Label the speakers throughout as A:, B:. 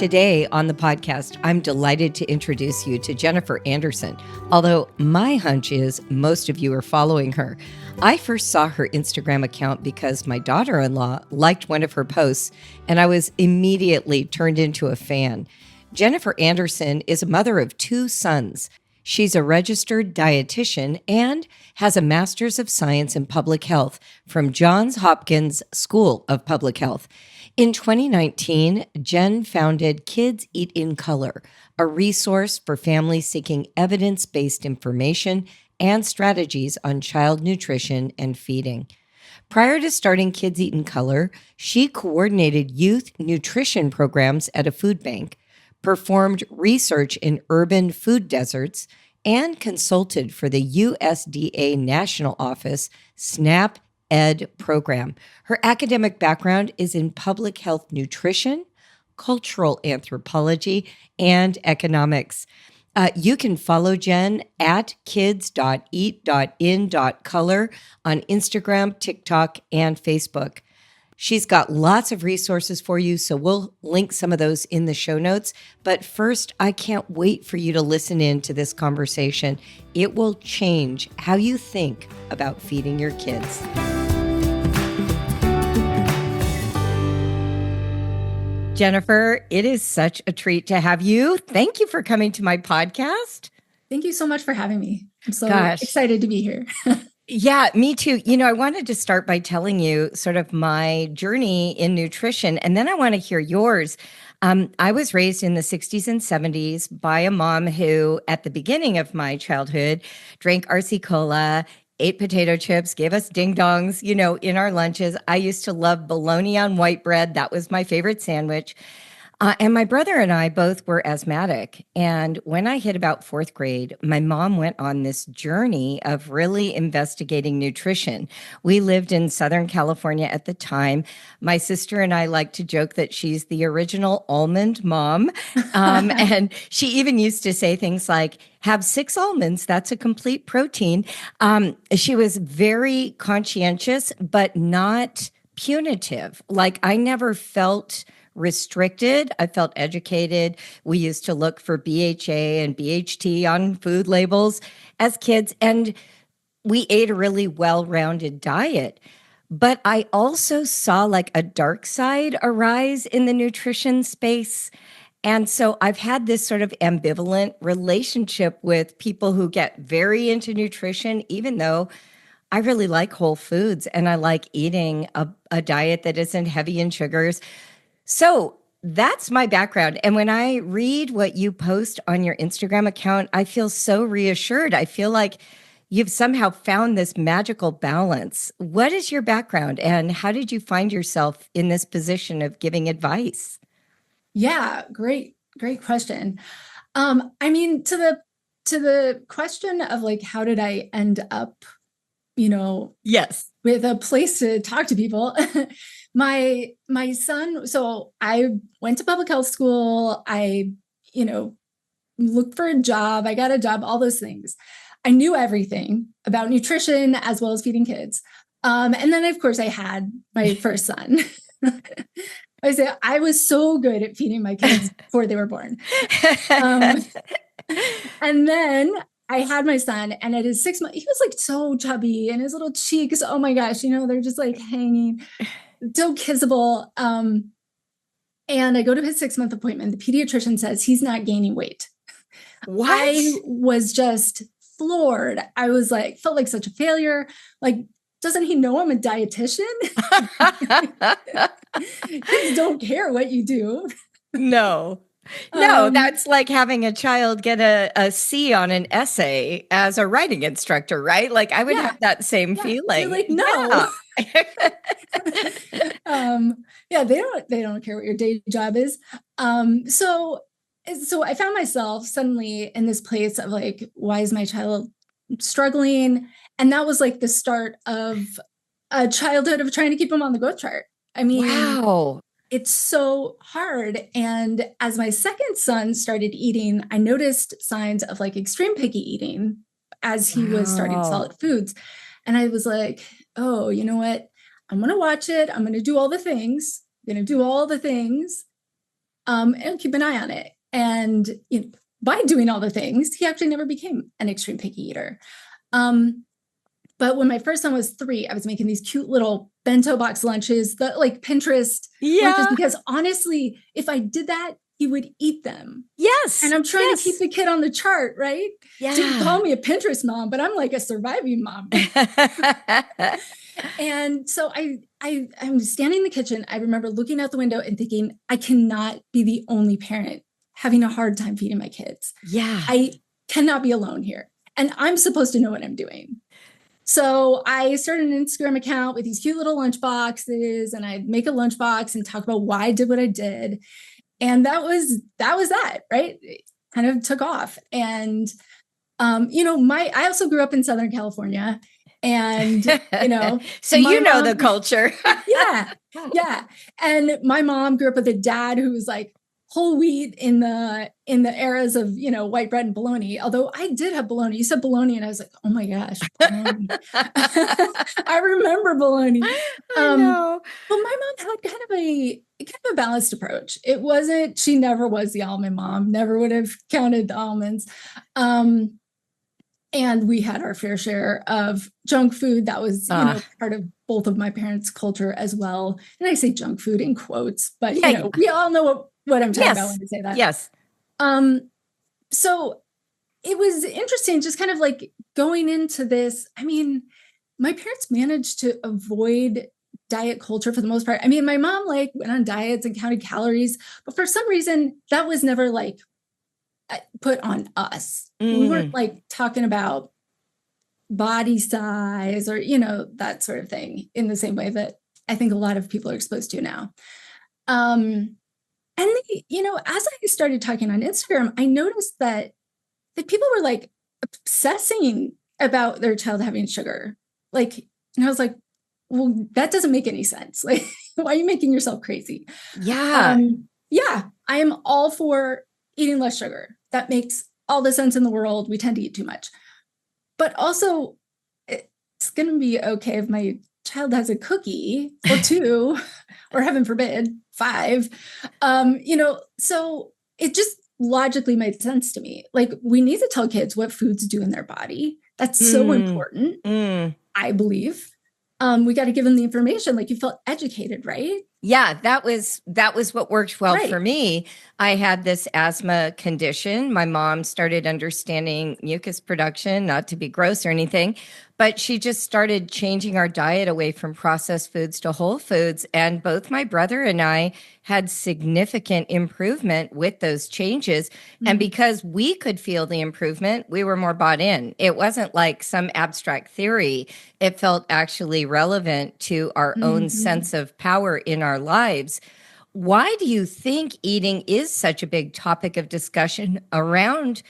A: Today on the podcast, I'm delighted to introduce you to Jennifer Anderson, although my hunch is most of you are following her. I first saw her Instagram account because my daughter-in-law liked one of her posts, and I was immediately turned into a fan. Jennifer Anderson is a mother of 2 sons. She's a registered dietitian and has a Master's of Science in Public Health from Johns Hopkins School of Public Health. In 2019, Jen founded Kids Eat in Color, a resource for families seeking evidence-based information and strategies on child nutrition and feeding. Prior to starting Kids Eat in Color, she coordinated youth nutrition programs at a food bank, performed research in urban food deserts, and consulted for the USDA National Office SNAP Ed program. Her academic background is in public health nutrition, cultural anthropology, and economics. You can follow Jen at kids.eat.in.color on Instagram, TikTok, and Facebook. She's got lots of resources for you, so we'll link some of those in the show notes. But first, I can't wait for you to listen in to this conversation. It will change how you think about feeding your kids. Jennifer, it is such a treat to have you. Thank you for coming to my podcast.
B: Thank you so much for having me. I'm so excited to be here.
A: Yeah, me too. I wanted to start by telling you sort of my journey in nutrition, and then I want to hear yours. I was raised in the 60s and 70s by a mom who, at the beginning of my childhood, drank RC Cola, ate potato chips, gave us ding-dongs, in our lunches. I used to love bologna on white bread. That was my favorite sandwich. And my brother and I both were asthmatic. And when I hit about 4th grade, my mom went on this journey of really investigating nutrition. We lived in Southern California at the time. My sister and I like to joke that she's the original almond mom. And she even used to say things like, have 6 almonds, that's a complete protein. She was very conscientious, but not punitive. Like, I never felt restricted. I felt educated. We used to look for BHA and BHT on food labels as kids, and we ate a really well-rounded diet. But I also saw like a dark side arise in the nutrition space. And so I've had this sort of ambivalent relationship with people who get very into nutrition, even though I really like whole foods and I like eating a diet that isn't heavy in sugars. So that's my background. And when I read what you post on your Instagram account, I feel so reassured. I feel like you've somehow found this magical balance. What is your background and how did you find yourself in this position of giving advice?
B: Yeah, great question. To the question of like, how did I end up,
A: Yes,
B: with a place to talk to people? My son, so I went to public health school. I, looked for a job. I got a job, all those things. I knew everything about nutrition as well as feeding kids. And then of course I had my first son. I was so good at feeding my kids before they were born. And then I had my son, and at his 6 months, he was like so chubby, and his little cheeks, oh my gosh, they're just like hanging, so kissable. And I go to his 6-month appointment. The pediatrician says he's not gaining weight.
A: What?
B: I was just floored. I was like, felt like such a failure. Like, doesn't he know I'm a dietitian? Kids don't care what you do.
A: No, that's like having a child get a C on an essay as a writing instructor, right? Like I would have that same feeling.
B: You're like, no. They don't care what your day job is. So I found myself suddenly in this place of like, why is my child struggling? And that was like the start of a childhood of trying to keep him on the growth chart.
A: Wow.
B: It's so hard. And as my second son started eating, I noticed signs of like extreme picky eating as he was starting solid foods. And I was like, oh, you know what? I'm going to watch it. I'm going to do all the things. and keep an eye on it. And by doing all the things, he actually never became an extreme picky eater. But when my first son was 3, I was making these cute little bento box lunches, like Pinterest lunches, because honestly, if I did that, he would eat them.
A: Yes.
B: And I'm trying to keep the kid on the chart, right?
A: Yeah.
B: So you call me a Pinterest mom, but I'm like a surviving mom. And so I'm standing in the kitchen. I remember looking out the window and thinking, I cannot be the only parent having a hard time feeding my kids.
A: Yeah.
B: I cannot be alone here. And I'm supposed to know what I'm doing. So I started an Instagram account with these cute little lunch boxes, and I'd make a lunchbox and talk about why I did what I did. And that was that, right? It kind of took off. And, I also grew up in Southern California, and,
A: so mom, the culture.
B: Yeah. And my mom grew up with a dad who was like whole wheat in the eras of, white bread and bologna. Although I did have bologna. You said bologna and I was like, oh my gosh, bologna. I remember bologna.
A: I know.
B: But my mom had kind of a balanced approach. She never was the almond mom, never would have counted the almonds. And we had our fair share of junk food that was, part of both of my parents' culture as well. And I say junk food in quotes, but we all know what I'm talking about when I say that.
A: Yes.
B: So it was interesting, just kind of like going into this. I mean, my parents managed to avoid diet culture for the most part. I mean, my mom went on diets and counted calories, but for some reason that was never put on us. We weren't talking about body size or, that sort of thing in the same way that I think a lot of people are exposed to now. And as I started talking on Instagram, I noticed that people were obsessing about their child having sugar. And I was like, well, that doesn't make any sense. Why are you making yourself crazy?
A: Yeah.
B: I am all for eating less sugar. That makes all the sense in the world. We tend to eat too much. But also, it's going to be okay if my child has a cookie or 2, or heaven forbid, 5. So it just logically made sense to me. We need to tell kids what foods do in their body. That's so important, I believe. We got to give them the information. You felt educated, right?
A: Yeah, that was what worked well for me. I had this asthma condition. My mom started understanding mucus production, not to be gross or anything, but she just started changing our diet away from processed foods to whole foods. And both my brother and I had significant improvement with those changes. Mm-hmm. And because we could feel the improvement, we were more bought in. It wasn't like some abstract theory. It felt actually relevant to our own sense of power in our lives. Why do you think eating is such a big topic of discussion around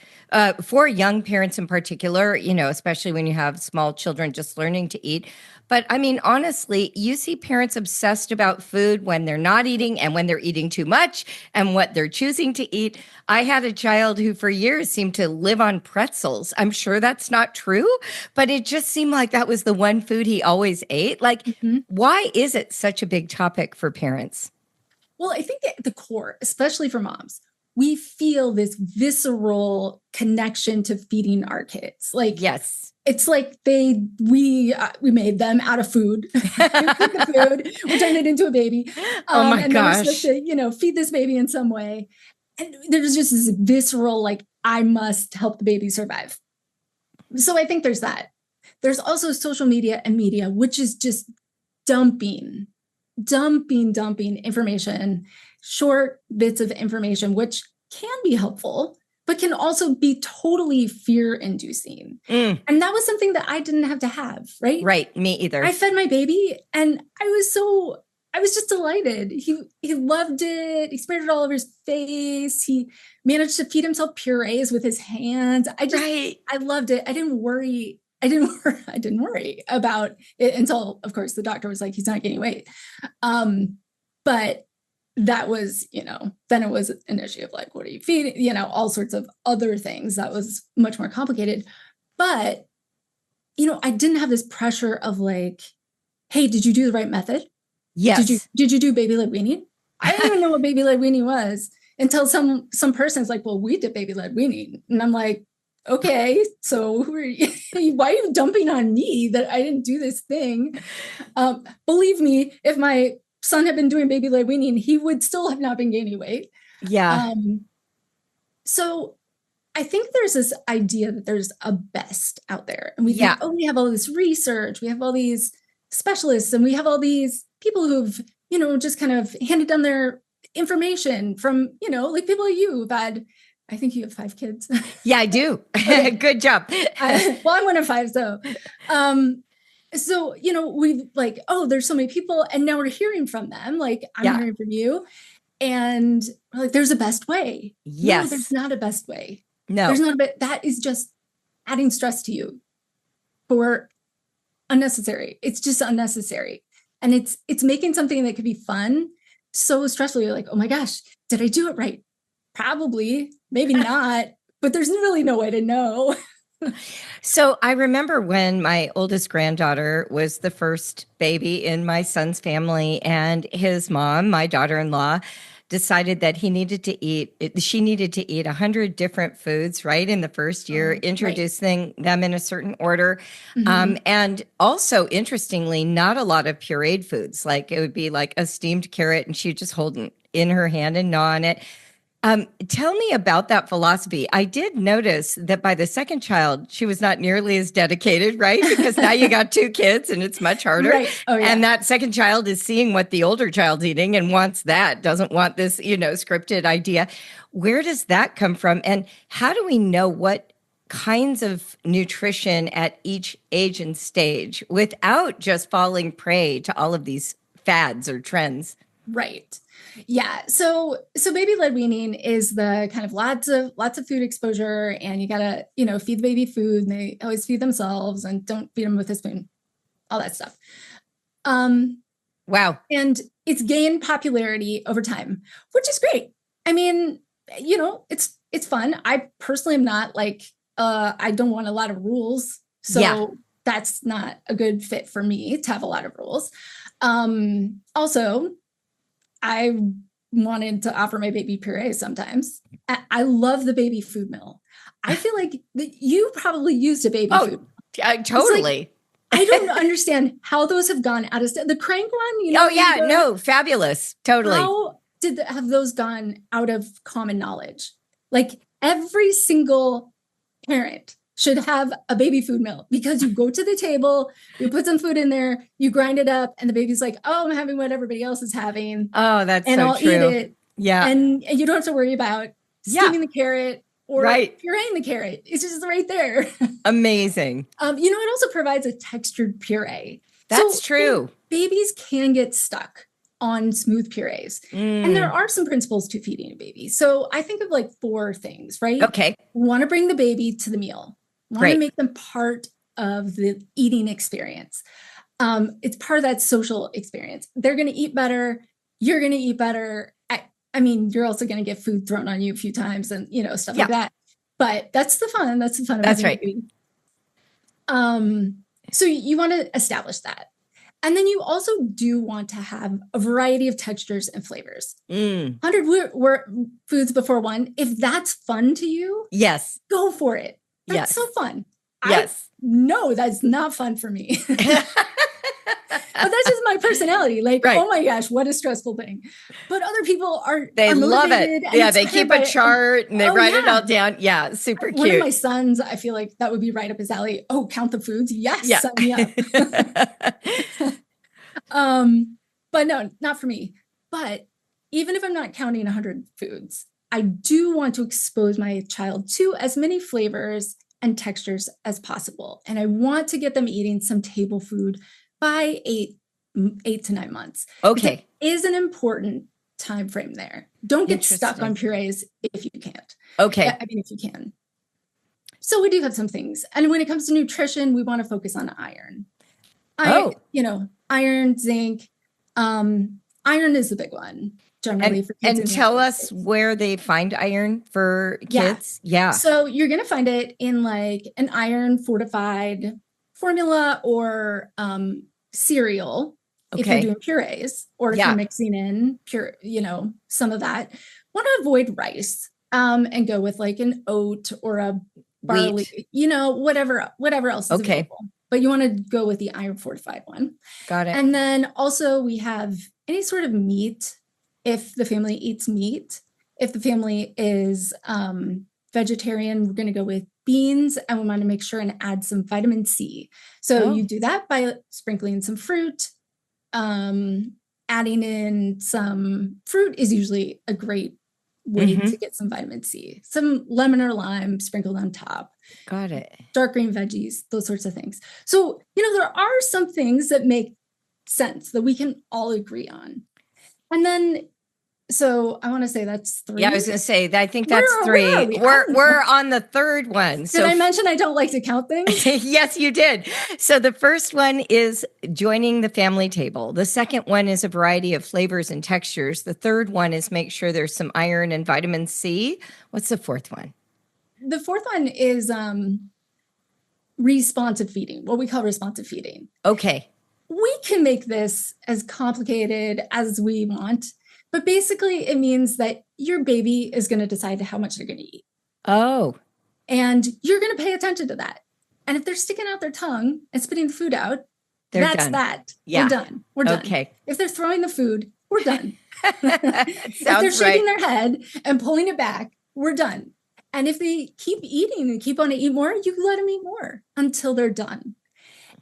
A: for young parents in particular, especially when you have small children just learning to eat? But I mean, honestly, you see parents obsessed about food when they're not eating and when they're eating too much and what they're choosing to eat. I had a child who for years seemed to live on pretzels. I'm sure that's not true, but it just seemed like that was the one food he always ate. Why is it such a big topic for parents?
B: Well, I think at the core, especially for moms, we feel this visceral connection to feeding our kids.
A: Yes.
B: It's like we made them out of food. We took the food, we turned it into a baby.
A: Oh my
B: and
A: gosh.
B: We're supposed to, feed this baby in some way. And there's just this visceral, I must help the baby survive. So I think there's that. There's also social media and media, which is just dumping information, short bits of information, which can be helpful, but can also be totally fear-inducing. And that was something that I didn't have to have, right?
A: Right, me either.
B: I fed my baby and I was just delighted. He loved it. He sprayed it all over his face. He managed to feed himself purees with his hands. I loved it. I didn't worry about it until, of course, the doctor was like, he's not gaining weight. But that was, then it was an issue of what are you feeding? All sorts of other things. That was much more complicated. But, I didn't have this pressure of hey, did you do the right method?
A: Yes.
B: Did you do baby led weaning? I didn't even know what baby led weaning was. until some person's like, well, we did baby led weaning. And I'm like, okay, so who are you? Why are you dumping on me that I didn't do this thing? Believe me, if my son had been doing baby led weaning, he would still have not been gaining weight.
A: Yeah.
B: So I think there's this idea that there's a best out there. And we
A: Yeah.
B: think, oh, we have all this research, we have all these specialists, and we have all these people who've, just kind of handed down their information from, like people like you who've had, I think you have 5 kids.
A: Yeah, I do. Good job.
B: Well, I'm one of 5, so. So, we've like, oh, there's so many people, and now we're hearing from them. Like, I'm hearing from you, and we're like, there's a best way.
A: Yes.
B: No, there's not a best way.
A: No.
B: There's not a bit. That is just adding stress to you for unnecessary. It's just unnecessary. And it's making something that could be fun so stressful. You're like, oh my gosh, did I do it right? Probably, maybe not, but there's really no way to know.
A: So I remember when my oldest granddaughter was the first baby in my son's family, and his mom, my daughter-in-law, decided that she needed to eat 100 different foods, right, in the first year, introducing them in a certain order. And also, interestingly, not a lot of pureed foods. Like it would be like a steamed carrot, and she'd just hold it in her hand and gnaw on it. Tell me about that philosophy. I did notice that by the second child, she was not nearly as dedicated, right? Because now you got 2 kids and it's much harder.
B: Right. Oh, yeah.
A: And that second child is seeing what the older child's eating and wants that, doesn't want this, scripted idea. Where does that come from? And how do we know what kinds of nutrition at each age and stage without just falling prey to all of these fads or trends?
B: Right. Yeah. So baby led weaning is the kind of lots of food exposure, and you gotta, feed the baby food, and they always feed themselves, and don't feed them with a spoon, all that stuff.
A: Wow.
B: And it's gained popularity over time, which is great. I mean, it's fun. I personally am not like, I don't want a lot of rules. So that's not a good fit for me to have a lot of rules. Also, I wanted to offer my baby puree sometimes. I love the baby food mill. I feel like you probably used a baby food.
A: Totally.
B: I don't understand how those have gone out of the crank one.
A: No, fabulous. Totally.
B: How have those gone out of common knowledge? Like every single parent should have a baby food mill, because you go to the table, you put some food in there, you grind it up, and the baby's like, oh, I'm having what everybody else is having.
A: Oh, that's
B: and
A: so
B: I'll
A: true.
B: eat it.
A: Yeah.
B: And you don't have to worry about steaming the carrot or pureeing the carrot. It's just right there.
A: Amazing.
B: It also provides a textured puree.
A: That's true.
B: Babies can get stuck on smooth purees. And there are some principles to feeding a baby. So I think of like 4 things, right?
A: Okay.
B: Want to bring the baby to the meal. Want to make them part of the eating experience. It's part of that social experience. They're going to eat better. You're going to eat better. I mean, you're also going to get food thrown on you a few times and, stuff like that. But that's the fun. That's the fun of having a baby. So you want to establish that. And then you also do want to have a variety of textures and flavors. 100 foods before one. If that's fun to you, go for it. That's so fun.
A: Yes.
B: No, that's not fun for me. But that's just my personality. Like, oh my gosh, what a stressful thing. But other people are
A: love it. Yeah, they keep a chart and they write it all down. Yeah, super cute.
B: One of my sons, I feel like that would be right up his alley. Oh, count the foods. Yes, sign me up. But no, not for me. But even if I'm not counting 100 foods, I do want to expose my child to as many flavors and textures as possible. And I want to get them eating some table food by 8 to 9 months.
A: Okay.
B: It is an important time frame there. Don't get stuck on purees if you can't.
A: Okay.
B: I mean, if you can. So we do have some things. And when it comes to nutrition, we want to focus on iron. Iron, zinc. Iron is the big one. Generally for kids.
A: And tell us where they find iron for kids. Yeah.
B: So you're going to find it in like an iron fortified formula or cereal if you're doing purees, or if you're mixing in some of that. want to avoid rice and go with like an oat or a barley,
A: Wheat.
B: whatever else is
A: Okay.
B: available. But you want to go with the iron fortified one.
A: Got it.
B: And then also we have any sort of meat if the family eats meat. If the family is vegetarian, we're going to go with beans, and we want to make sure and add some vitamin C. So you do that by sprinkling some fruit. Adding in some fruit is usually a great way to get some vitamin C. Some lemon or lime sprinkled on top.
A: Got it.
B: Dark green veggies, those sorts of things. So, there are some things that make sense that we can all agree on. And then, so I want to say that's 3.
A: Yeah, I was going to say, I think that's 3. We're on the third one.
B: Did I mention I don't like to count things?
A: Yes, you did. So the first one is joining the family table. The second one is a variety of flavors and textures. The third one is make sure there's some iron and vitamin C. What's the fourth one?
B: The fourth one is responsive feeding, what we call responsive feeding.
A: Okay.
B: We can make this as complicated as we want. But basically, it means that your baby is going to decide how much they're going to eat.
A: Oh.
B: And you're going to pay attention to that. And if they're sticking out their tongue and spitting the food out, that's done. That. Yeah. We're done. We're done.
A: Okay.
B: If they're throwing the food, we're done. If
A: Sounds
B: they're shaking their head and pulling it back, we're done. And if they keep eating and keep on to eat more, you let them eat more until they're done.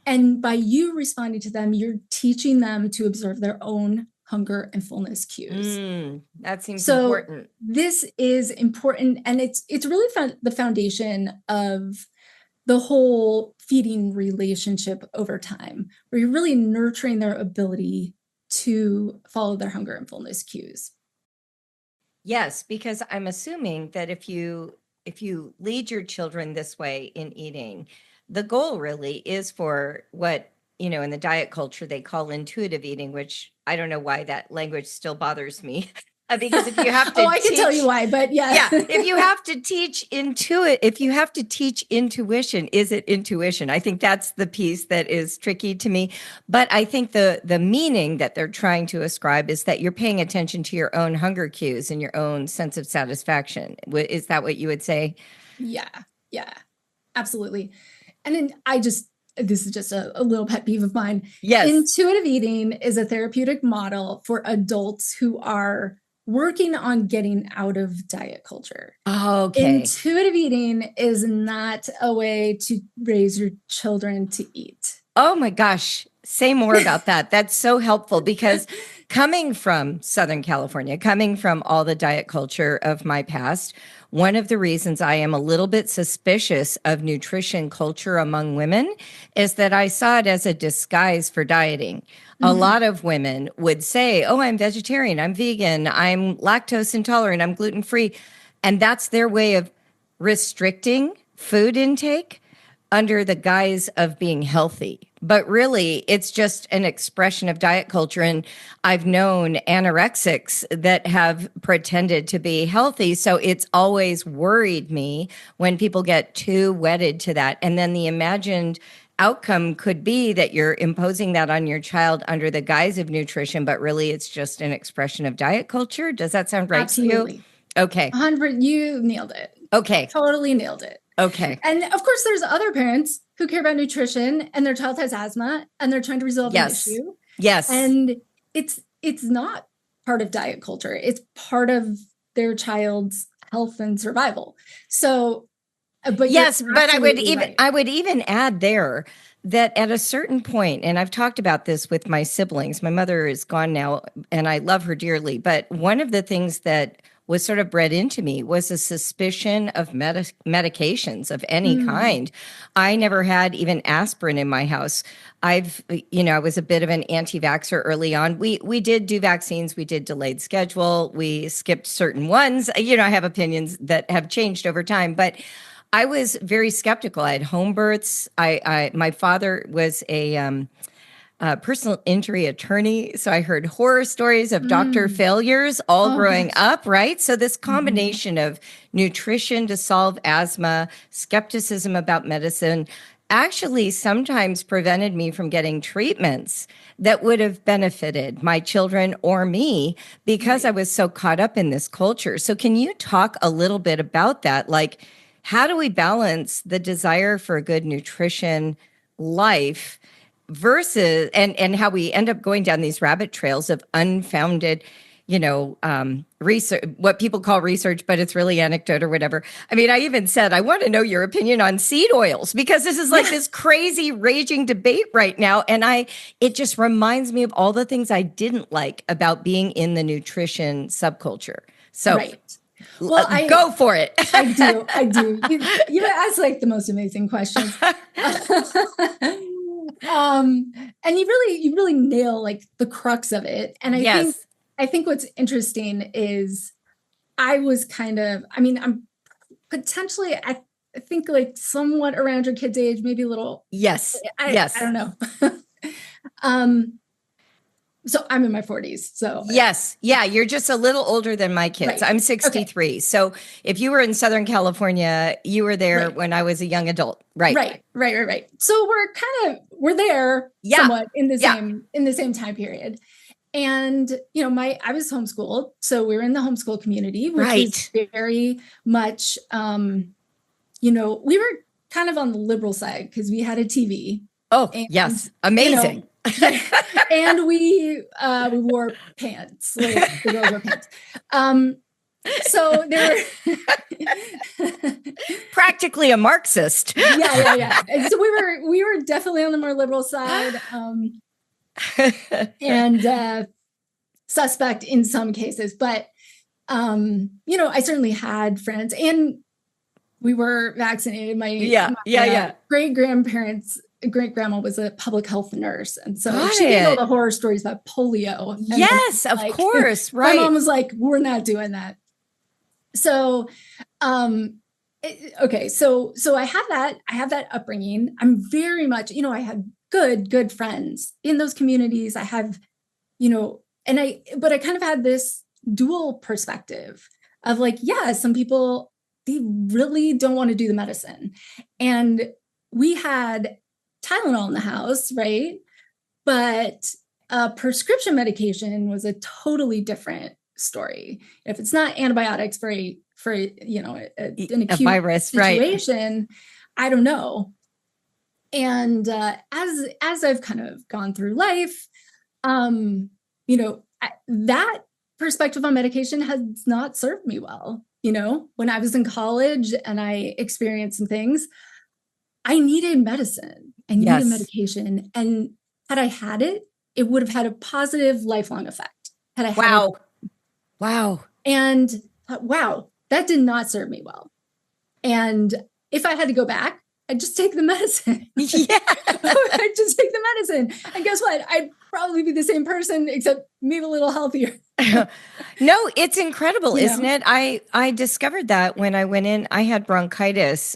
B: And by you responding to them, you're teaching them to observe their own hunger and fullness cues.
A: That seems important.
B: This is important, and it's really the foundation of the whole feeding relationship over time, where you're really nurturing their ability to follow their hunger and fullness cues.
A: Yes, because I'm assuming that if you lead your children this way in eating, the goal really is for what in the diet culture they call intuitive eating, which I don't know why that language still bothers me. Because if you have to
B: I can tell you why, but yeah.
A: If you have to teach intuition, is it intuition? I think that's the piece that is tricky to me. But I think the meaning that they're trying to ascribe is that you're paying attention to your own hunger cues and your own sense of satisfaction. Is that what you would say?
B: Yeah, absolutely. And then this is just a little pet peeve of mine.
A: Yes.
B: Intuitive eating is a therapeutic model for adults who are working on getting out of diet culture.
A: Okay.
B: Intuitive eating is not a way to raise your children to eat.
A: Oh my gosh. Say more about that. That's so helpful, because coming from Southern California, coming from all the diet culture of my past, one of the reasons I am a little bit suspicious of nutrition culture among women is that I saw it as a disguise for dieting. A lot of women would say, oh, I'm vegetarian, I'm vegan, I'm lactose intolerant, I'm gluten-free. And that's their way of restricting food intake under the guise of being healthy. But really, it's just an expression of diet culture. And I've known anorexics that have pretended to be healthy. So it's always worried me when people get too wedded to that. And then the imagined outcome could be that you're imposing that on your child under the guise of nutrition, but really it's just an expression of diet culture. Does that sound right to you? Okay.
B: 100, you nailed it.
A: Okay.
B: Totally nailed it.
A: Okay.
B: And of course, there's other parents who care about nutrition and their child has asthma and they're trying to resolve an issue.
A: Yes.
B: And it's not part of diet culture. It's part of their child's health and survival. So, but
A: yes, but I would even add there that at a certain point, and I've talked about this with my siblings, my mother is gone now and I love her dearly, but one of the things that was sort of bred into me was a suspicion of medications of any kind. I never had even aspirin in my house. I was a bit of an anti-vaxxer early on. We did do vaccines. We did delayed schedule. We skipped certain ones. I have opinions that have changed over time, but I was very skeptical. I had home births. My father was a personal injury attorney. So I heard horror stories of doctor failures all growing up, right? So this combination of nutrition to solve asthma, skepticism about medicine, actually sometimes prevented me from getting treatments that would have benefited my children or me because I
B: Right.
A: was so caught up in this culture. So, can you talk a little bit about that? Like, how do we balance the desire for a good nutrition life versus and how we end up going down these rabbit trails of unfounded, research, what people call research, but it's really anecdote or whatever. I mean, I even said, I want to know your opinion on seed oils because this is like
B: Yeah.
A: this crazy raging debate right now. And it just reminds me of all the things I didn't like about being in the nutrition subculture. So
B: Right. Well,
A: go for it.
B: I do. I do. You ask like the most amazing questions. And you really nail like the crux of it. And
A: Yes.
B: I think what's interesting is I was I'm potentially, I think like somewhat around your kid's age, maybe a little,
A: Yes.
B: I
A: Yes.
B: don't know. um, so I'm in my 40s. So
A: Yes. Yeah. You're just a little older than my kids.
B: right.
A: I'm
B: Okay.
A: 63. So if you were in Southern California, you were there
B: Right.
A: when I was a young adult. Right.
B: Right. So we're there
A: Yeah.
B: somewhat in
A: Yeah.
B: the same time period. And, I was homeschooled. So we were in the homeschool community, which was
A: Right.
B: very much, we were kind of on the liberal side because we had a TV
A: Oh,
B: and,
A: yes. Amazing.
B: and we wore pants, like the girls wore pants. So there were
A: Practically a Marxist.
B: yeah. And so we were definitely on the more liberal side. And suspect in some cases, but I certainly had friends, and we were vaccinated. My great grandma was a public health nurse, and so
A: Got
B: she didn't know
A: it.
B: the horror stories about polio. And
A: Yes, of course.
B: my mom
A: Right.
B: was like, "We're not doing that." So, okay, so I have that upbringing. I'm very much, I had good friends in those communities. I have, but I kind of had this dual perspective of like, yeah, some people, they really don't want to do the medicine. And we had Tylenol in the house, right? But prescription medication was a totally different story. If it's not antibiotics for an acute
A: virus,
B: situation, right? I don't know. And as I've kind of gone through life, that perspective on medication has not served me well. When I was in college and I experienced some things, I needed medicine. I needed medication. And had I had it, it would have had a positive lifelong effect. Had I had it.
A: Wow.
B: And wow, that did not serve me well. And if I had to go back, I'd just take the medicine.
A: Yeah.
B: I'd just take the medicine. And guess what? I'd probably be the same person, except maybe a little healthier.
A: No, it's incredible, isn't it? I discovered that when I went in. I had bronchitis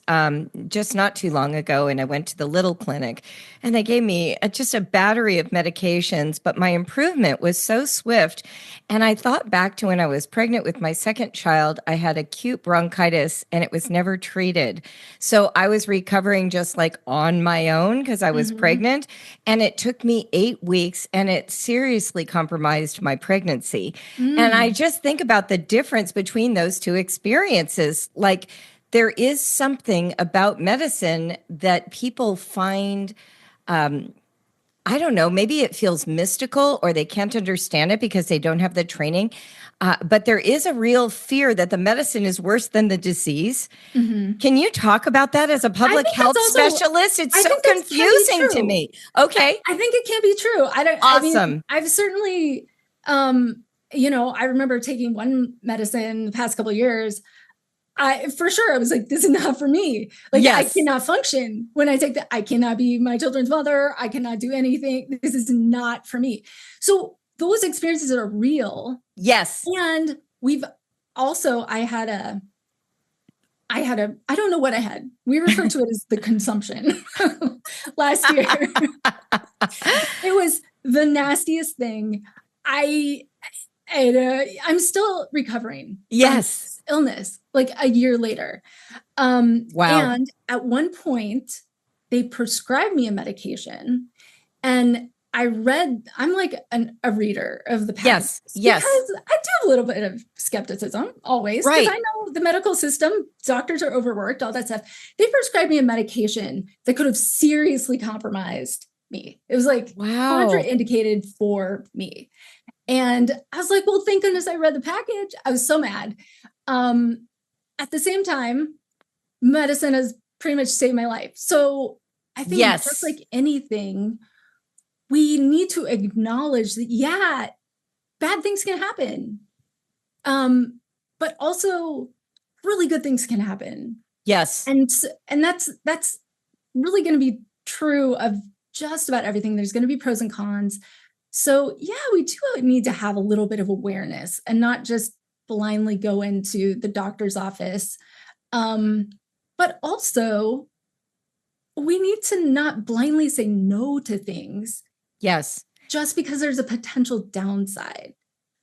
A: just not too long ago, and I went to the little clinic, and they gave me just a battery of medications, but my improvement was so swift. And I thought back to when I was pregnant with my second child, I had acute bronchitis, and it was never treated. So I was recovering just like on my own because I was pregnant, and it took me 8 weeks, and it seriously compromised my pregnancy. And I just think about the difference between those two experiences. Like, there is something about medicine that people find, I don't know, maybe it feels mystical or they can't understand it because they don't have the training. But there is a real fear that the medicine is worse than the disease. Can you talk about that as a public health specialist? It's so confusing to me. Okay.
B: I think it can be true.
A: Awesome.
B: I've certainly, I remember taking one medicine the past couple of years. I was like, this is not for me. Like, yes. I cannot function when I take that. I cannot be my children's mother. I cannot do anything. This is not for me. So those experiences are real.
A: Yes.
B: And I don't know what I had. We refer to it as the consumption last year. It was the nastiest thing. I'm still recovering.
A: Yes.
B: Illness, like a year later.
A: Wow.
B: And at one point, they prescribed me a medication, and I'm like a reader of the packages
A: Yes.
B: because I do have a little bit of skepticism always, because I
A: Right.
B: know the medical system, doctors are overworked, all that stuff. They prescribed me a medication that could have seriously compromised me. It was like
A: Wow.
B: contraindicated for me. And I was like, well, thank goodness I read the package. I was so mad. At the same time, medicine has pretty much saved my life. So I think just
A: Yes.
B: like anything, we need to acknowledge that, yeah, bad things can happen. But also really good things can happen.
A: Yes.
B: And that's really going to be true of just about everything. There's going to be pros and cons. So yeah, we do need to have a little bit of awareness and not just blindly go into the doctor's office. But also we need to not blindly say no to things
A: Yes.
B: just because there's a potential downside.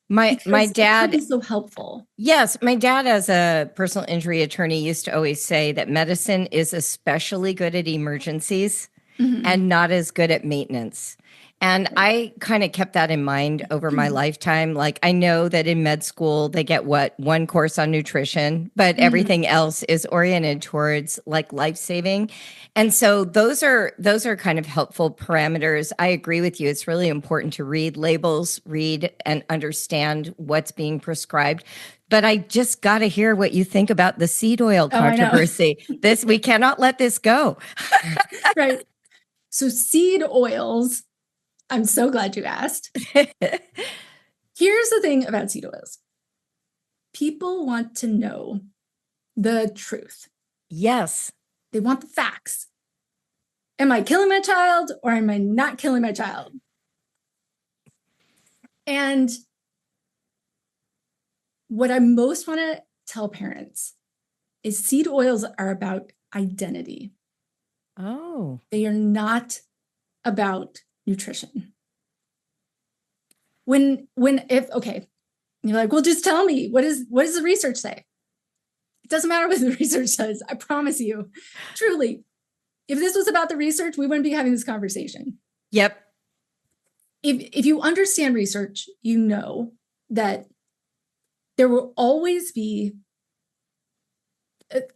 A: My
B: Because it could
A: dad,
B: be so helpful.
A: yes, my dad as a personal injury attorney used to always say that medicine is especially good at emergencies and not as good at maintenance. And I kind of kept that in mind over my lifetime. Like, I know that in med school, they get one course on nutrition, but everything else is oriented towards like life saving. And so those are kind of helpful parameters. I agree with you. It's really important to read labels, read and understand what's being prescribed. But I just got to hear what you think about the seed oil controversy. We cannot let this go.
B: Right. So seed oils, I'm so glad you asked. Here's the thing about seed oils. People want to know the truth.
A: Yes.
B: They want the facts. Am I killing my child or am I not killing my child? And what I most want to tell parents is seed oils are about identity.
A: Oh.
B: They are not about nutrition. Okay, you're like, well, just tell me, what does the research say? It doesn't matter what the research says. I promise you, truly, if this was about the research, we wouldn't be having this conversation.
A: Yep.
B: If you understand research, you know that there will always be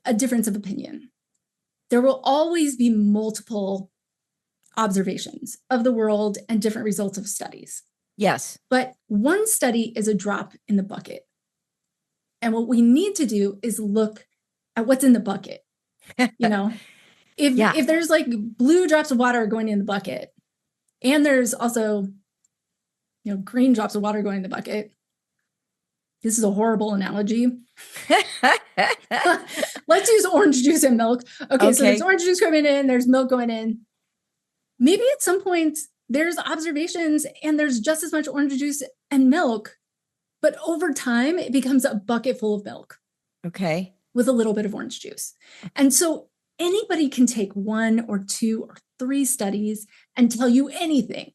B: a difference of opinion. There will always be multiple observations of the world and different results of studies.
A: Yes.
B: But one study is a drop in the bucket. And what we need to do is look at what's in the bucket. You know, if there's like blue drops of water going in the bucket, and there's also, green drops of water going in the bucket. This is a horrible analogy. Let's use orange juice and milk. Okay, so there's orange juice coming in, there's milk going in. Maybe at some point there's observations and there's just as much orange juice and milk, but over time it becomes a bucket full of milk.
A: Okay.
B: With a little bit of orange juice. And so anybody can take 1 or 2 or 3 studies and tell you anything.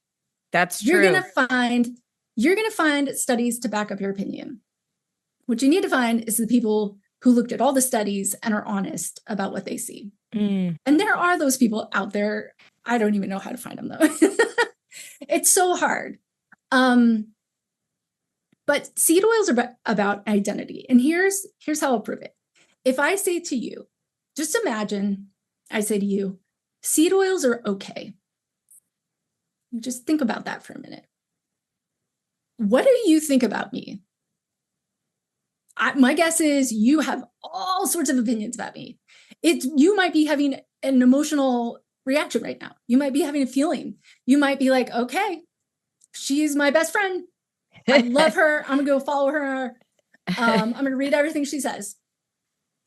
A: That's true.
B: You're going to find studies to back up your opinion. What you need to find is the people who looked at all the studies and are honest about what they see. And there are those people out there. I don't even know how to find them though. It's so hard. But seed oils are about identity. And here's how I'll prove it. If I say to you, just imagine I say to you, seed oils are okay. Just think about that for a minute. What do you think about me? My guess is you have all sorts of opinions about me. You might be having an emotional reaction right now. You might be having a feeling. You might be like, okay, she's my best friend. I love her. I'm going to go follow her. I'm going to read everything she says.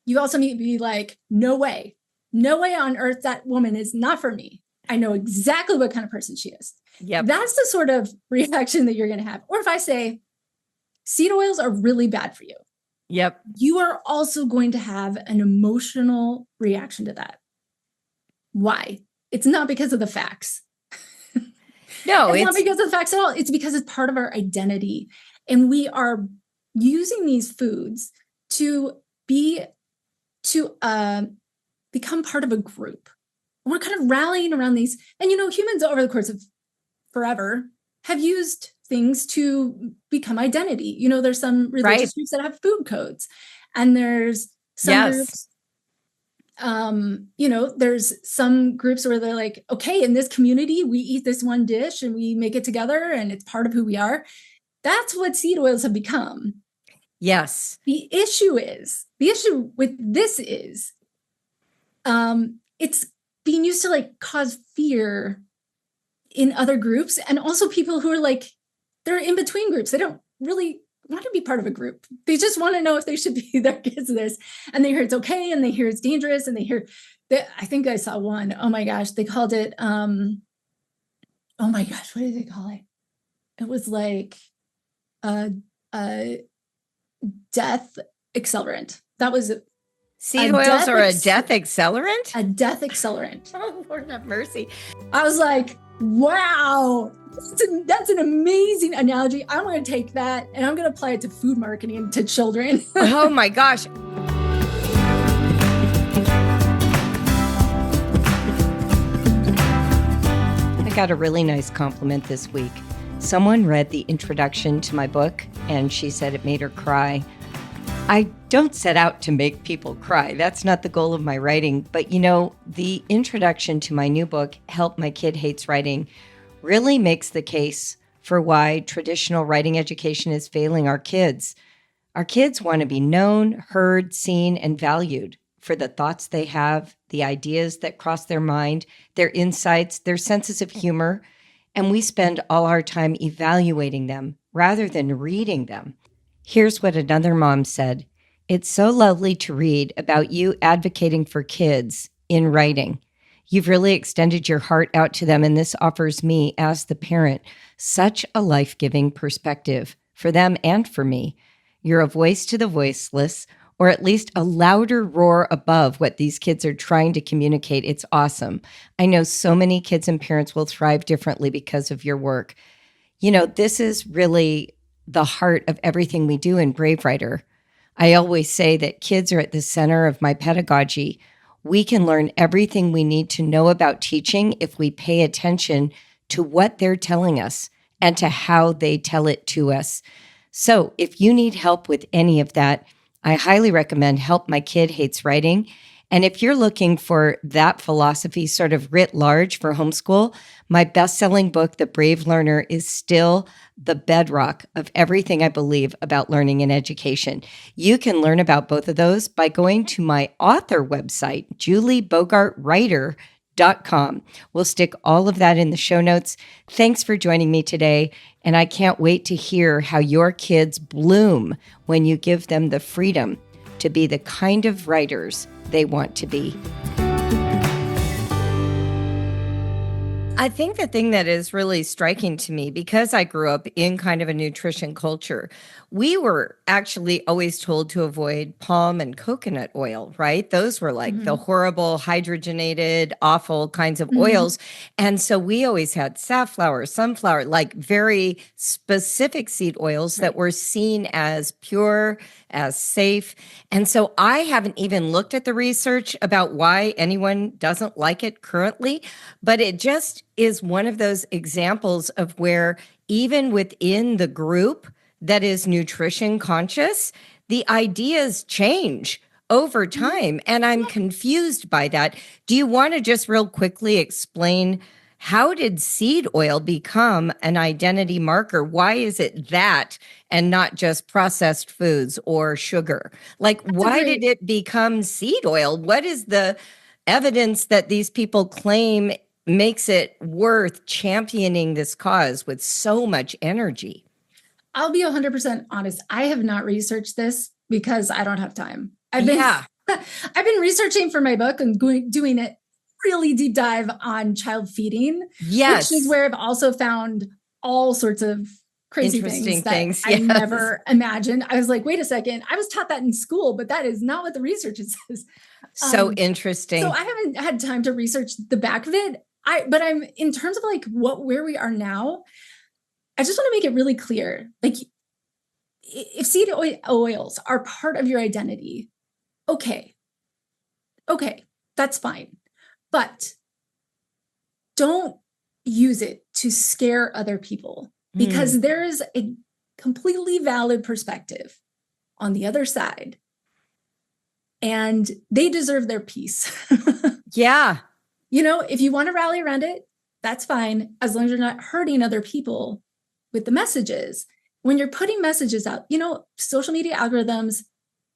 B: You also may be like, no way on earth that woman is not for me. I know exactly what kind of person she is.
A: Yep.
B: That's the sort of reaction that you're going to have. Or if I say, seed oils are really bad for you.
A: Yep.
B: You are also going to have an emotional reaction to that. Why? It's not because of the facts.
A: No,
B: it's not because of the facts at all. It's because it's part of our identity. And we are using these foods to become part of a group. we're kind of rallying around these. And, humans over the course of forever have used things to become identity. There's some religious groups that have food codes, and there's some groups, there's some groups where they're like, okay, in this community, we eat this one dish and we make it together and it's part of who we are. That's what seed oils have become.
A: Yes.
B: The issue with this is, it's being used to like cause fear in other groups, and also people who are like, they're in between groups. They don't really want to be part of a group. They just want to know if they should be their kids this, and they hear it's okay, and they hear it's dangerous, and they hear that. I think I saw one. Oh my gosh, they called it. Oh my gosh, what did they call it? It was like a death accelerant. That was
A: seed oils are a death accelerant.
B: A death accelerant.
A: Oh, Lord have mercy.
B: I was like, wow, that's an amazing analogy. I'm going to take that and I'm going to apply it to food marketing to children.
A: Oh my gosh. I got a really nice compliment this week. Someone read the introduction to my book and she said it made her cry. I don't set out to make people cry. That's not the goal of my writing. But the introduction to my new book, Help My Kid Hates Writing, really makes the case for why traditional writing education is failing our kids. Our kids want to be known, heard, seen, and valued for the thoughts they have, the ideas that cross their mind, their insights, their senses of humor. And we spend all our time evaluating them rather than reading them. Here's what another mom said. It's so lovely to read about you advocating for kids in writing. You've really extended your heart out to them, and this offers me, as the parent, such a life-giving perspective for them and for me. You're a voice to the voiceless, or at least a louder roar above what these kids are trying to communicate. It's awesome. I know so many kids and parents will thrive differently because of your work. This is really the heart of everything we do in Brave Writer. I always say that kids are at the center of my pedagogy. We can learn everything we need to know about teaching if we pay attention to what they're telling us and to how they tell it to us. So if you need help with any of that, I highly recommend Help My Kid Hates Writing. And if you're looking for that philosophy sort of writ large for homeschool, my best-selling book, The Brave Learner, is still the bedrock of everything I believe about learning and education. You can learn about both of those by going to my author website, juliebogartwriter.com. We'll stick all of that in the show notes. Thanks for joining me today, and I can't wait to hear how your kids bloom when you give them the freedom to be the kind of writers they want to be. I think the thing that is really striking to me, because I grew up in kind of a nutrition culture, we were actually always told to avoid palm and coconut oil, right? Those were like the horrible hydrogenated, awful kinds of oils. And so we always had safflower, sunflower, like very specific seed oils that were seen as pure, as safe. And so I haven't even looked at the research about why anyone doesn't like it currently, but it just is one of those examples of where even within the group that is nutrition conscious, the ideas change over time. And I'm confused by that. Do you want to just real quickly explain, how did seed oil become an identity marker? Why is it that and not just processed foods or sugar? Like, why did it become seed oil? What is the evidence that these people claim makes it worth championing this cause with so much energy?
B: I'll be 100% honest. I have not researched this because I don't have time. I've been researching for my book and doing it really deep dive on child feeding.
A: Yes.
B: Which is where I've also found all sorts of crazy things that I never imagined. I was like, wait a second, I was taught that in school, but that is not what the research says.
A: So interesting.
B: So I haven't had time to research the back of it. But I'm in terms of like where we are now, I just want to make it really clear. Like, if seed oils are part of your identity, okay, that's fine. But don't use it to scare other people, because there is a completely valid perspective on the other side, and they deserve their peace.
A: Yeah.
B: If you want to rally around it, that's fine, as long as you're not hurting other people with the messages. When you're putting messages out, social media algorithms,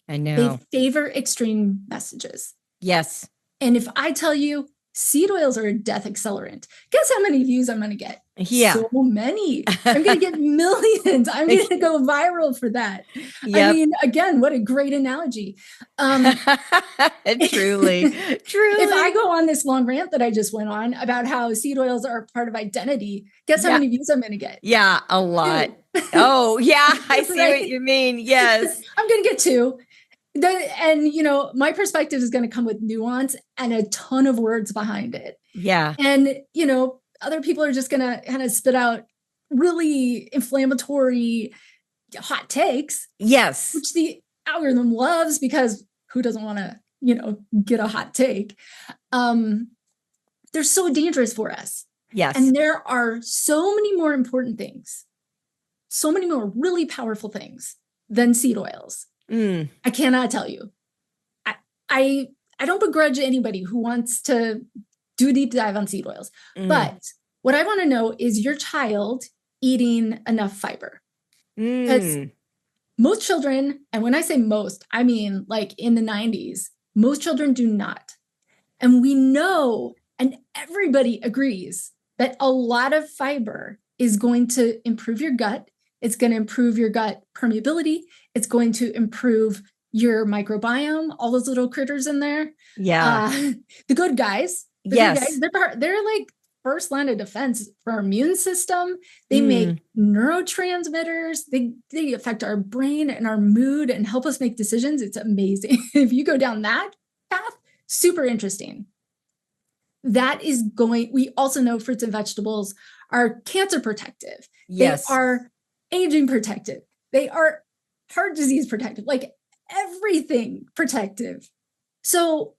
A: I
B: they
A: know.
B: favor extreme messages.
A: Yes.
B: And if I tell you seed oils are a death accelerant, guess how many views I'm going to get?
A: Yeah.
B: So many. I'm going to get millions. I'm going to go viral for that.
A: Yep.
B: I mean, again, what a great analogy.
A: Truly.
B: If I go on this long rant that I just went on about how seed oils are part of identity, guess how many views I'm going to get?
A: Yeah, a lot. Oh, yeah. I see
B: Right?
A: what you mean. Yes.
B: I'm going to get 2. And my perspective is going to come with nuance and a ton of words behind it.
A: Yeah.
B: And other people are just going to kind of spit out really inflammatory hot takes.
A: Yes.
B: Which the algorithm loves, because who doesn't want to get a hot take? They're so dangerous for us.
A: Yes.
B: And there are so many more important things, so many more really powerful things than seed oils. I cannot tell you. I don't begrudge anybody who wants to do a deep dive on seed oils. But what I want to know is your child eating enough fiber? Because most children, and when I say most, I mean like in the 90s, most children do not. And we know, and everybody agrees, that a lot of fiber is going to improve your gut. It's going to improve your gut permeability. It's going to improve your microbiome, all those little critters in there.
A: Yeah.
B: The good guys.
A: Yes.
B: Good guys, they're like first line of defense for our immune system. They make neurotransmitters. They affect our brain and our mood and help us make decisions. It's amazing. If you go down that path, super interesting. We also know fruits and vegetables are cancer protective.
A: Yes.
B: They are aging protective. They are heart disease protective, like everything protective. So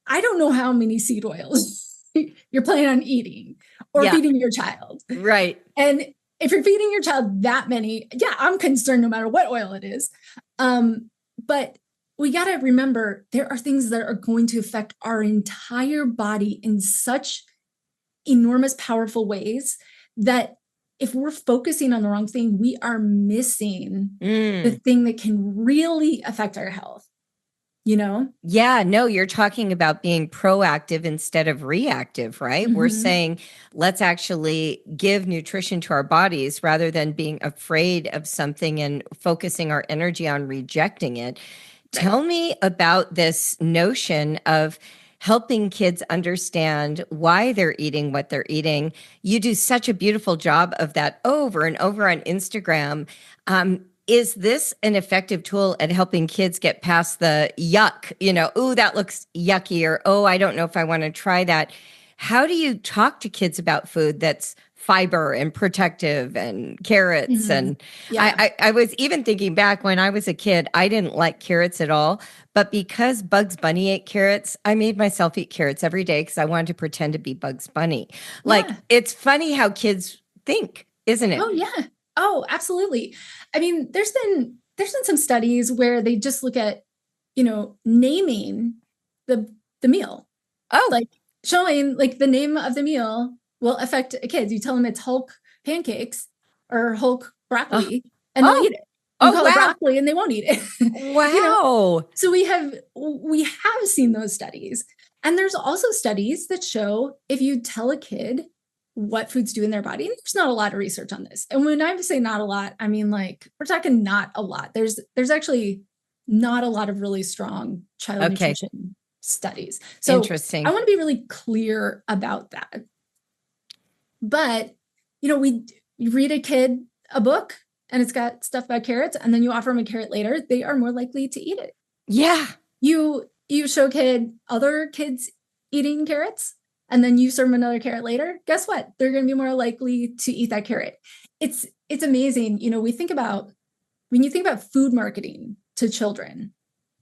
B: I don't know how many seed oils you're planning on eating or feeding your child.
A: Right.
B: And if you're feeding your child that many, I'm concerned no matter what oil it is. But we got to remember, there are things that are going to affect our entire body in such enormous, powerful ways that if we're focusing on the wrong thing, we are missing the thing that can really affect our health.
A: Yeah, no, you're talking about being proactive instead of reactive, right? We're saying, let's actually give nutrition to our bodies rather than being afraid of something and focusing our energy on rejecting it. Right. Tell me about this notion of helping kids understand why they're eating what they're eating. You do such a beautiful job of that over and over on Instagram. Is this an effective tool at helping kids get past the yuck, oh, that looks yucky, or, oh, I don't know if I want to try that? How do you talk to kids about food that's fiber and protective and carrots? And I was even thinking back when I was a kid, I didn't like carrots at all. But because Bugs Bunny ate carrots, I made myself eat carrots every day because I wanted to pretend to be Bugs Bunny. Like, it's funny how kids think, isn't it?
B: Oh, yeah. Oh, absolutely. I mean, there's been some studies where they just look at, naming the meal.
A: Oh,
B: like showing like the name of the meal will affect a kid. You tell them it's Hulk pancakes or Hulk broccoli, and they'll eat it. You call it broccoli, and they won't eat it.
A: Wow.
B: So we have seen those studies, and there's also studies that show if you tell a kid what foods do in their body. And there's not a lot of research on this. And when I say not a lot, I mean, like, we're talking not a lot. There's actually not a lot of really strong child nutrition studies. So
A: interesting.
B: I want to be really clear about that. But, you read a kid a book and it's got stuff about carrots, and then you offer them a carrot later, they are more likely to eat it.
A: Yeah.
B: You show other kids eating carrots, and then you serve them another carrot later, guess what? They're going to be more likely to eat that carrot. It's amazing. When you think about food marketing to children,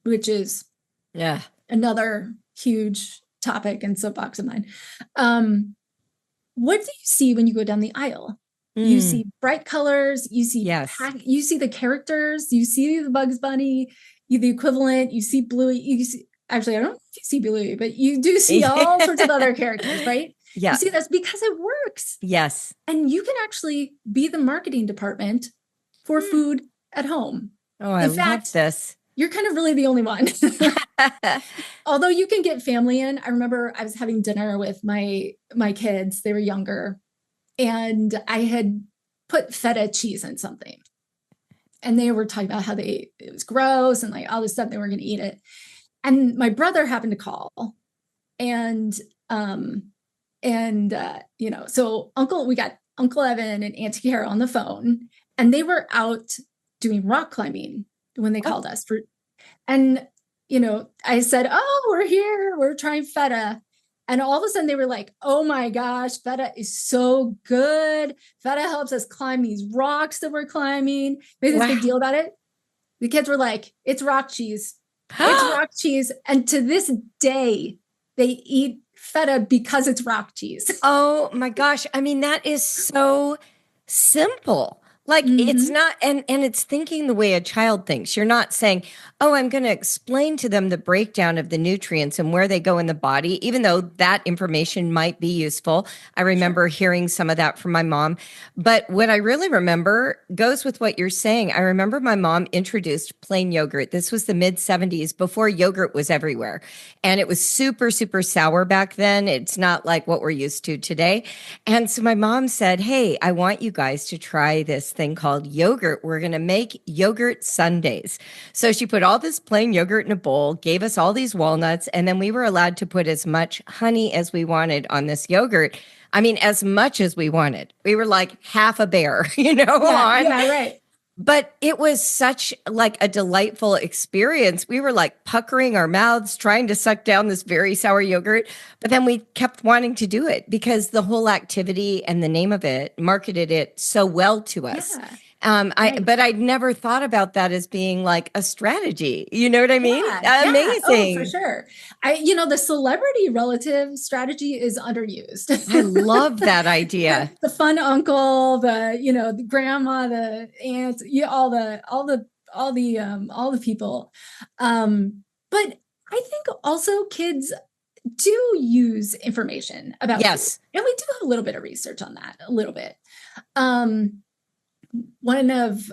B: which is another huge topic and soapbox of mine. what do you see when you go down the aisle? You
A: Mm,
B: see bright colors,
A: yes.
B: you see the characters, you see the Bugs Bunny, you the equivalent, you see Bluey, you see, actually, I don't know if you see Bluey, but you do see all sorts of other characters, right? You
A: Yeah.
B: see that's because it works.
A: Yes.
B: And you can actually be the marketing department for
A: Hmm.
B: food at home.
A: Oh, I
B: In
A: love
B: fact,
A: this.
B: you're kind of really the only one. Although you can get family in. I remember I was having dinner with my kids. They were younger, and I had put feta cheese in something. And they were talking about how it was gross and like all this stuff, they weren't going to eat it. And my brother happened to call, and so we got Uncle Evan and Auntie Carol on the phone, and they were out doing rock climbing when they
A: Oh,
B: called us for, and I said, "Oh, we're here. We're trying feta." And all of a sudden they were like, "Oh my gosh, feta is so good. Feta helps us climb these rocks that we're climbing." Made this big
A: wow.
B: deal about it. The kids were like, "It's rock cheese. It's rock cheese." And to this day, they eat feta because it's rock cheese.
A: Oh my gosh. I mean, that is so simple. Like it's
B: Mm-hmm.
A: not, and it's thinking the way a child thinks. You're not saying, "Oh, I'm going to explain to them the breakdown of the nutrients and where they go in the body," even though that information might be useful. I
B: Sure.
A: remember hearing some of that from my mom. But what I really remember goes with what you're saying. I remember my mom introduced plain yogurt. This was the mid 70s before yogurt was everywhere. And it was super, super sour back then. It's not like what we're used to today. And so my mom said, "Hey, I want you guys to try this thing called yogurt. We're going to make yogurt sundaes." So she put all this plain yogurt in a bowl, gave us all these walnuts, and then we were allowed to put as much honey as we wanted on this yogurt. I mean, as much as we wanted. We were like half a bear,
B: Yeah,
A: on.
B: yeah, right.
A: But it was such like a delightful experience. We were like puckering our mouths, trying to suck down this very sour yogurt, but then we kept wanting to do it because the whole activity and the name of it marketed it so well to us.
B: Yeah, right.
A: But I'd never thought about that as being like a strategy. You know what I mean?
B: Yeah, yeah. Oh, for
A: Amazing.
B: sure. The celebrity relative strategy is underused.
A: I love that idea.
B: The fun uncle, the grandma, the aunt, yeah, all the people. But I think also kids do use information about food.
A: Yes.
B: And we do have a little bit of research on that, a little bit. One of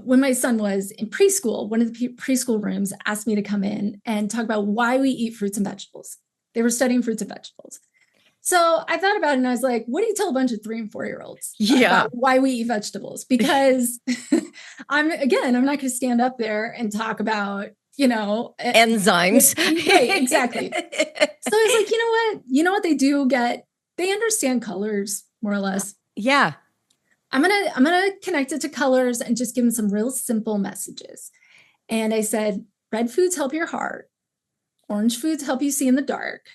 B: When my son was in preschool, one of the preschool rooms asked me to come in and talk about why we eat fruits and vegetables. They were studying fruits and vegetables. So I thought about it and I was like, what do you tell a bunch of 3 and 4-year-olds
A: Yeah.
B: about why we eat vegetables? Because I'm not going to stand up there and talk about,
A: Enzymes.
B: right, exactly. So I was like, you know what they do get? They understand colors more or less.
A: Yeah.
B: I'm gonna connect it to colors and just give them some real simple messages. And I said, red foods help your heart. Orange foods help you see in the dark.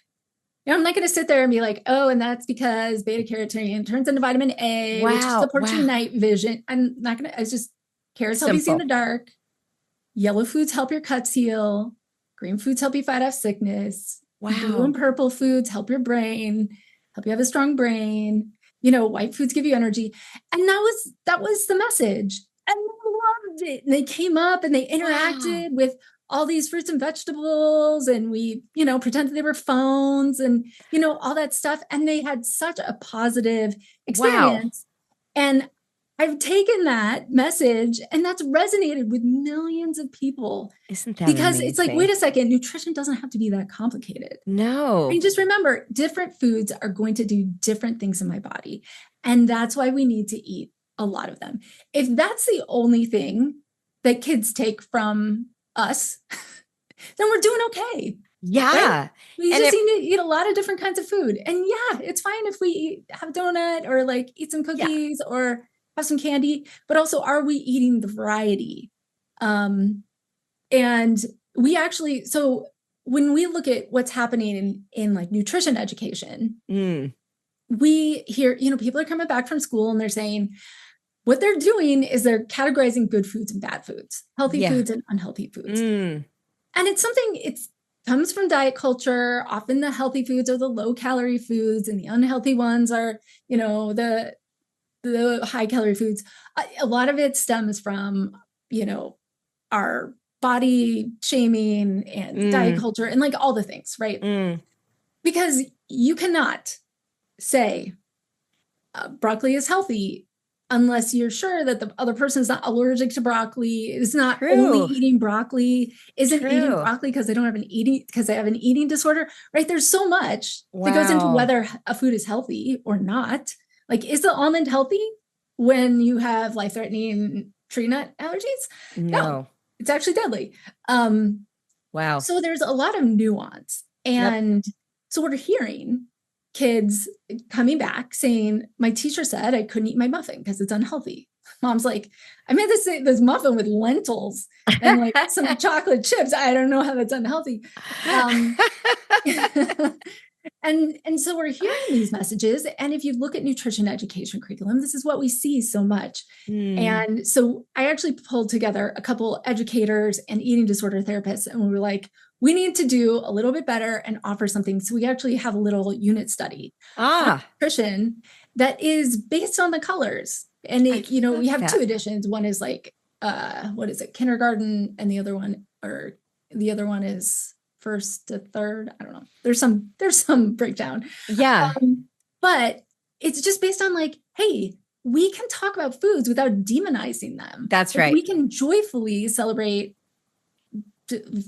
B: I'm not going to sit there and be like, oh, and that's because beta carotene turns into vitamin A, which
A: Wow.
B: supports your
A: Wow.
B: night vision. I'm not going to, it's just carrots help you see in the
A: Simple.
B: dark. Yellow foods help your cuts heal. Green foods help you fight off sickness. Blue and
A: Wow.
B: purple foods help your brain, help you have a strong brain. White foods give you energy. And that was the message. And they loved it. And they came up and they
A: Wow.
B: interacted with all these fruits and vegetables, and we, pretended they were phones and, all that stuff. And they had such a positive
A: Wow.
B: experience. And I've taken that message and that's resonated with millions of people
A: Isn't that
B: because it's like, wait
A: amazing?
B: a second, nutrition doesn't have to be that complicated.
A: No.
B: And just remember, different foods are going to do different things in my body. And that's why we need to eat a lot of them. If that's the only thing that kids take from us, then we're doing okay, right?
A: Yeah.
B: We
A: And
B: just
A: it,
B: need to eat a lot of different kinds of food. And yeah, it's fine if we have a donut or like eat some
A: yeah.
B: cookies or have some candy, but also are we eating the variety? And we actually, so when we look at what's happening in like nutrition education,
A: Mm,
B: we hear, people are coming back from school and they're saying, what they're doing is they're categorizing good foods and bad foods, healthy
A: yeah.
B: foods and unhealthy foods.
A: Mm,
B: And it's something, comes from diet culture. Often the healthy foods are the low calorie foods and the unhealthy ones are, the high calorie foods. A lot of it stems from, our body shaming and diet culture and like all the things, right? Because you cannot say broccoli is healthy unless you're sure that the other person is not allergic to broccoli, is not only eating broccoli, isn't eating broccoli because they have an eating disorder, right? There's so much that goes into whether a food is healthy or not. Like, is the almond healthy when you have life-threatening tree nut allergies? No, it's actually deadly.
A: Wow.
B: So there's a lot of nuance. And so we're hearing kids coming back saying, my teacher said I couldn't eat my muffin because it's unhealthy. Mom's like, I made this muffin with lentils and like some chocolate chips. I don't know how that's unhealthy. And so we're hearing these messages. And if you look at nutrition education curriculum, this is what we see so much. And so I actually pulled together a couple educators and eating disorder therapists, and we were like, we need to do a little bit better and offer something. So we actually have a little unit study on nutrition that is based on the colors. And we have two editions. One is like, what is it? Kindergarten. And the other one is first to third. I don't know. There's some breakdown.
A: Yeah.
B: But it's just based on like, hey, we can talk about foods without demonizing them.
A: That's right.
B: We can joyfully celebrate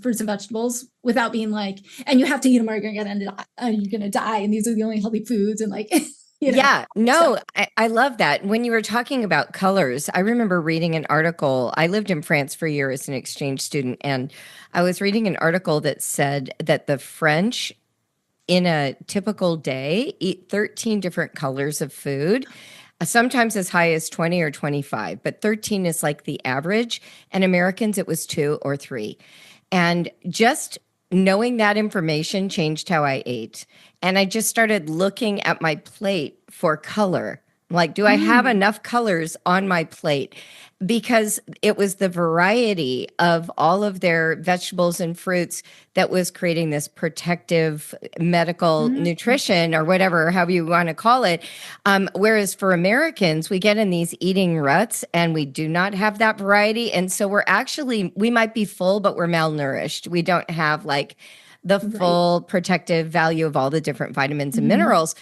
B: fruits and vegetables without being like, and you have to eat them or you're gonna die, and these are the only healthy foods, and like
A: I love that. When you were talking about colors, I remember reading an article. I lived in France for a year as an exchange student, and I was reading an article that said that the French in a typical day eat 13 different colors of food, sometimes as high as 20 or 25, but 13 is like the average. And Americans, it was 2 or 3. And just knowing that information changed how I ate. And I just started looking at my plate for color. Like, do I have enough colors on my plate? Because it was the variety of all of their vegetables and fruits that was creating this protective medical nutrition, or whatever, however you want to call it. Whereas for Americans, we get in these eating ruts and we do not have that variety. And so we might be full, but we're malnourished. We don't have like the full protective value of all the different vitamins and minerals.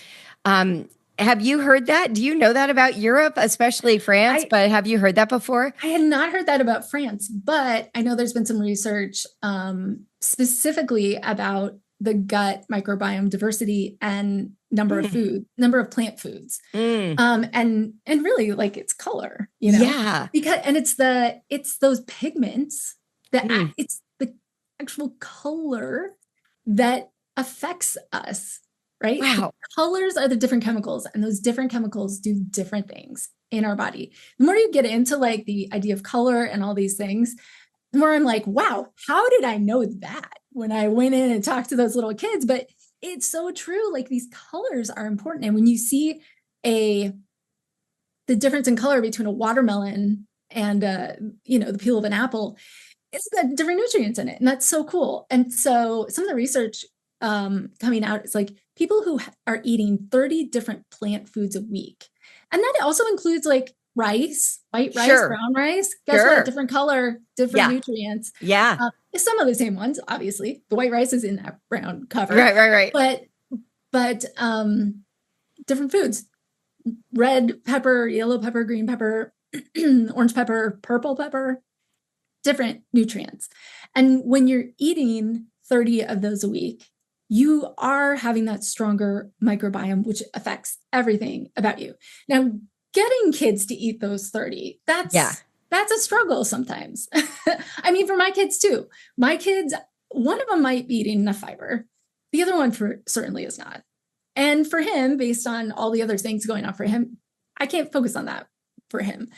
A: Have you heard that? Do you know that about Europe, especially France? But have you heard that before?
B: I had not heard that about France, but I know there's been some research specifically about the gut microbiome diversity and number of plant foods. And really like its color,
A: Yeah.
B: Because it's those pigments that it's the actual color that affects us. Right?
A: Wow.
B: The colors are the different chemicals, and those different chemicals do different things in our body. The more you get into like the idea of color and all these things, the more I'm like, wow, how did I know that when I went in and talked to those little kids? But it's so true. Like, these colors are important. And when you see the difference in color between a watermelon and the peel of an apple, it's got different nutrients in it. And that's so cool. And so some of the research coming out is like people who are eating 30 different plant foods a week. And that also includes like rice, white rice, brown rice. Guess what? Different color, different nutrients.
A: Yeah.
B: Some of the same ones, obviously. The white rice is in that brown cover.
A: Right.
B: But different foods. Red pepper, yellow pepper, green pepper, orange pepper, purple pepper, different nutrients. And when you're eating 30 of those a week, you are having that stronger microbiome, which affects everything about you. Now, getting kids to eat those 30, that's a struggle sometimes. I mean, for my kids too. My kids, one of them might be eating enough fiber. The other one certainly is not. And for him, based on all the other things going on for him, I can't focus on that for him.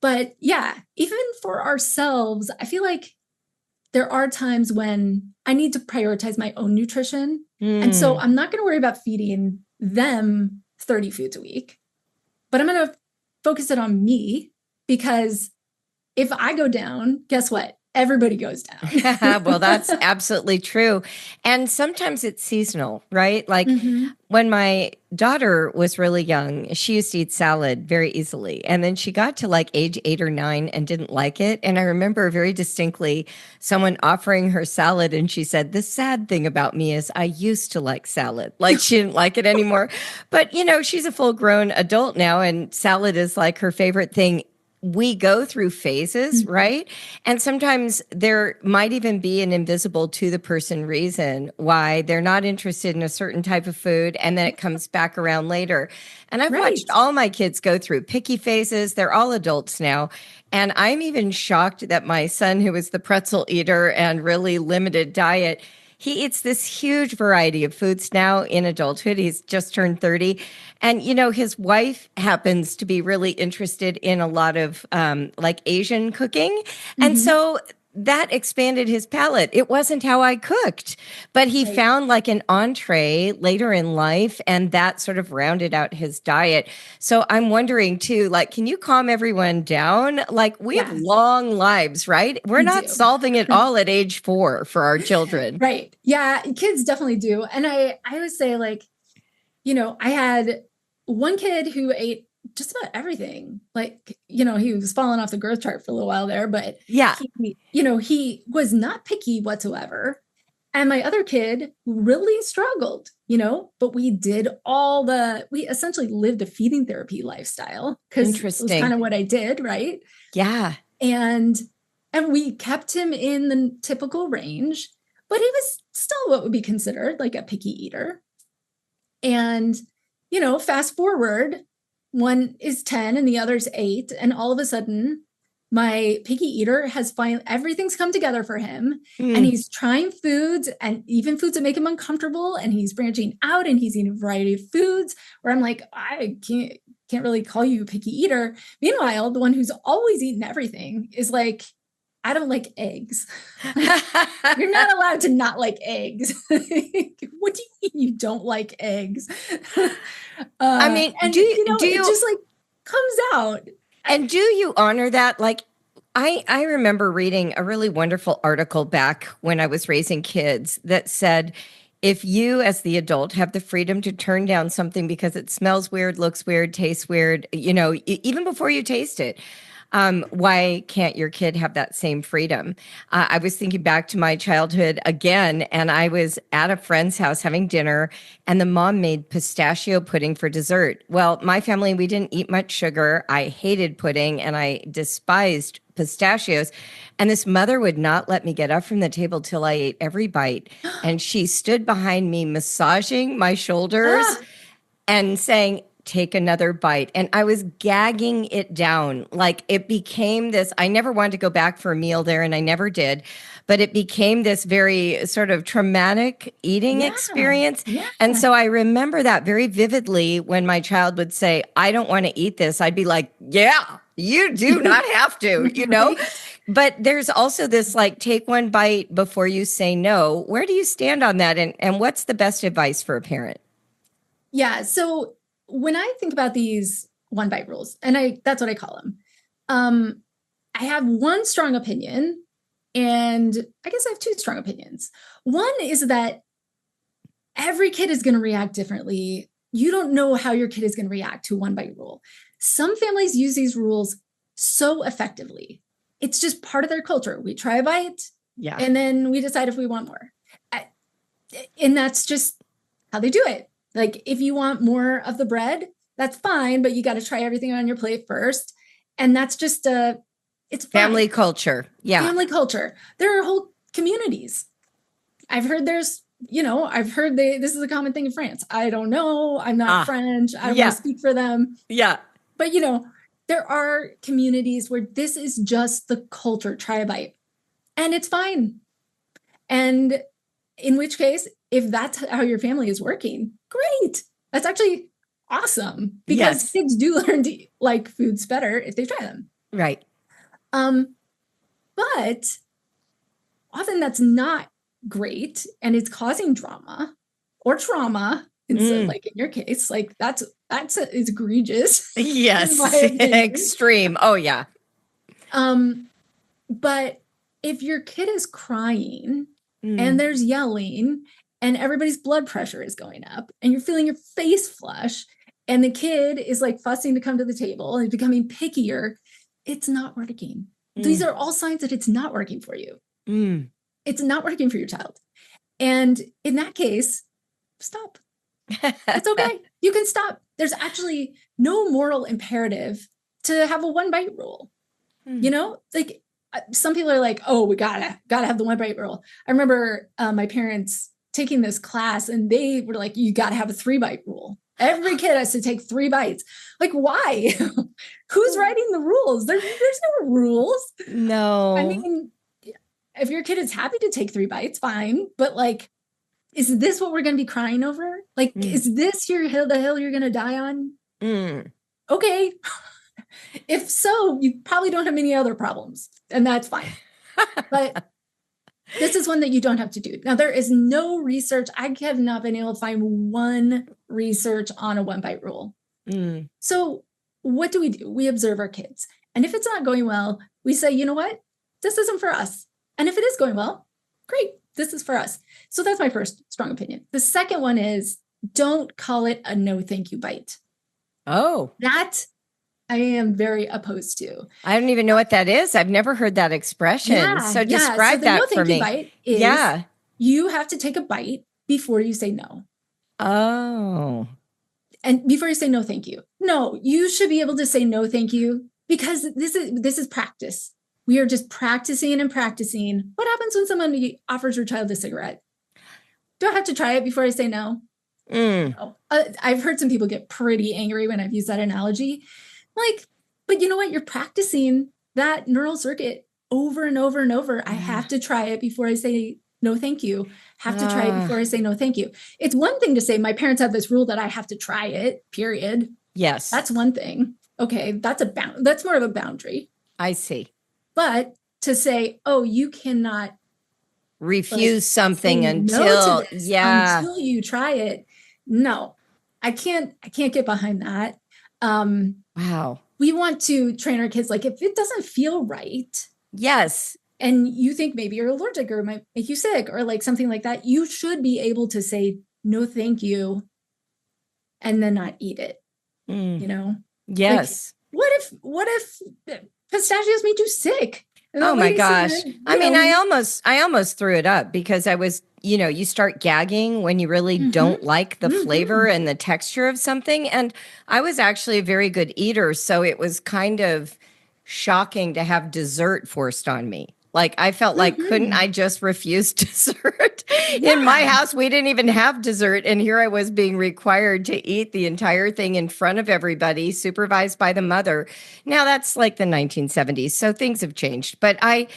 B: But yeah, even for ourselves, I feel like there are times when I need to prioritize my own nutrition. And so I'm not going to worry about feeding them 30 foods a week, but I'm going to focus it on me, because if I go down, guess what? everybody goes down.
A: Well, that's absolutely true. And sometimes it's seasonal, right? Like
B: Hmm.
A: when my daughter was really young, she used to eat salad very easily. And then she got to like age 8 or 9 and didn't like it. And I remember very distinctly someone offering her salad. And she said, "The sad thing about me is I used to like salad." Like she didn't like it anymore. But, she's a full grown adult now, and salad is like her favorite thing. We go through phases,
B: Mhm.
A: right? And sometimes there might even be an invisible to the person reason why they're not interested in a certain type of food, and then it comes back around later. And I've watched
B: Right.
A: all my kids go through picky phases. They're all adults now. And I'm even shocked that my son, who was the pretzel eater and really limited diet, he eats this huge variety of foods now in adulthood. He's just turned 30. And, his wife happens to be really interested in a lot of like Asian cooking. And
B: Hmm.
A: so that expanded his palate. It wasn't how I cooked, but he
B: Right.
A: found like an entree later in life, and that sort of rounded out his diet. So I'm wondering too, like, can you calm everyone down? Like, we have
B: Yeah,
A: long lives, right? We're
B: we
A: not
B: do.
A: solving it all at age 4 for our children.
B: Right. Yeah, kids definitely do. And I would say like, I had one kid who ate just about everything. Like, he was falling off the growth chart for a little while there, but
A: Yeah,
B: he was not picky whatsoever. And my other kid really struggled, but we essentially lived a feeding therapy lifestyle because it was kind
A: interesting.
B: of what I did, right?
A: Yeah,
B: And we kept him in the typical range, but he was still what would be considered like a picky eater. And, fast forward, one is 10 and the other's 8. And all of a sudden, my picky eater has finally, everything's come together for him. And
A: mm,
B: he's trying foods and even foods that make him uncomfortable. And he's branching out and he's eating a variety of foods where I'm like, I can't really call you a picky eater. Meanwhile, the one who's always eaten everything is like, I don't like eggs. Like, you're not allowed to not like eggs. What do you mean you don't like eggs?
A: I mean,
B: And it just like comes out.
A: do you honor that? Like, I remember reading a really wonderful article back when I was raising kids that said, if you as the adult have the freedom to turn down something because it smells weird, looks weird, tastes weird, even before you taste it, why can't your kid have that same freedom? I was thinking back to my childhood again, and I was at a friend's house having dinner, and the mom made pistachio pudding for dessert. Well, my family, we didn't eat much sugar. I hated pudding, and I despised pistachios. And this mother would not let me get up from the table till I ate every bite. And she stood behind me, massaging my shoulders
B: Ah,
A: and saying, "Take another bite." And I was gagging it down. Like it became this, I never wanted to go back for a meal there, and I never did, but it became this very sort of traumatic eating
B: yeah,
A: experience. And
B: yeah.
A: so I remember that very vividly when my child would say, "I don't want to eat this." I'd be like, "Yeah, you do not have to.
B: Right.
A: But there's also this like, take one bite before you say no. Where do you stand on that? And what's the best advice for a parent?
B: Yeah. So when I think about these one bite rules, and that's what I call them, I have one strong opinion, and I guess I have two strong opinions. One is that every kid is going to react differently. You don't know how your kid is going to react to a one bite rule. Some families use these rules so effectively. It's just part of their culture. We try a bite
A: Yeah.
B: and then we decide if we want more. And that's just how they do it. Like if you want more of the bread, that's fine, but you got to try everything on your plate first. And that's just it's
A: Family
B: fine.
A: culture. Yeah.
B: Family culture. There are whole communities. I've heard this is a common thing in France. I don't know. I'm not
A: Ah,
B: French. I don't want to
A: yeah.
B: speak for them.
A: Yeah.
B: But there are communities where this is just the culture, try a bite. And it's fine. And in which case, if that's how your family is working, great. That's actually awesome because
A: Yes.
B: kids do learn to like foods better if they try them.
A: Right.
B: Um, but often that's not great and it's causing drama or trauma. And so,
A: Mm.
B: like in your case, like that's is egregious in my
A: Yes.
B: opinion.
A: Extreme. Oh, yeah.
B: Um, but if your kid is crying and
A: Mm.
B: there's yelling and everybody's blood pressure is going up and you're feeling your face flush and the kid is like fussing to come to the table and becoming pickier, it's not working. These
A: Mm.
B: are all signs that it's not working for you.
A: Mm.
B: It's not working for your child. And in that case, stop. It's okay. You can stop. There's actually no moral imperative to have a 1 bite rule.
A: Mm.
B: You know, like some people are like, oh, we gotta have the 1 bite rule. I remember my parents taking this class and they were like, you gotta have a 3 bite rule. Every kid has to take 3 bites. Like, why? Who's writing the rules? There's no rules.
A: No.
B: I mean, if your kid is happy to take 3 bites, fine. But like, is this what we're going to be crying over? Like, is this the hill you're going to die on?
A: Mm.
B: Okay. If so, you probably don't have many other problems, and that's fine. But this is one that you don't have to do. Now, there is no research. I have not been able to find one research on a 1 bite rule.
A: Mm.
B: So what do? We observe our kids. And if it's not going well, we say, you know what? This isn't for us. And if it is going well, great. This is for us. So that's my first strong opinion. The second one is don't call it a no thank you bite.
A: Oh.
B: That I am very opposed to.
A: I don't even know what that is. I've never heard that expression.
B: Yeah,
A: so describe
B: so the
A: that
B: no
A: for
B: thank
A: me.
B: you bite is you have to take a bite before you say no.
A: Oh.
B: And before you say no thank you. No, you should be able to say no thank you because this is practice. We are just practicing and practicing. What happens when someone offers your child a cigarette? Do I have to try it before I say no?
A: Mm.
B: No. I've heard some people get pretty angry when I've used that analogy. Like, but you know what? You're practicing that neural circuit over and over and over. I have to try it before I say no thank you. Have to try it before I say no thank you. It's one thing to say my parents have this rule that I have to try it, period.
A: Yes.
B: That's one thing. Okay, that's more of a boundary.
A: I see.
B: But to say, oh, you cannot
A: refuse something
B: until
A: until
B: you try it. No, I can't get behind that.
A: Wow.
B: We want to train our kids like if it doesn't feel right.
A: Yes.
B: And you think maybe you're allergic or it might make you sick or like something like that, you should be able to say no thank you and then not eat it. You know?
A: Yes.
B: Like, what if pistachios made you sick?
A: Oh my gosh. I mean, I almost threw it up because I was, you start gagging when you really don't like the flavor and the texture of something. And I was actually a very good eater. So it was kind of shocking to have dessert forced on me. Like I felt like, couldn't I just refuse dessert? In my house, we didn't even have dessert. And here I was being required to eat the entire thing in front of everybody, supervised by the mother. Now that's like the 1970s. So things have changed. But I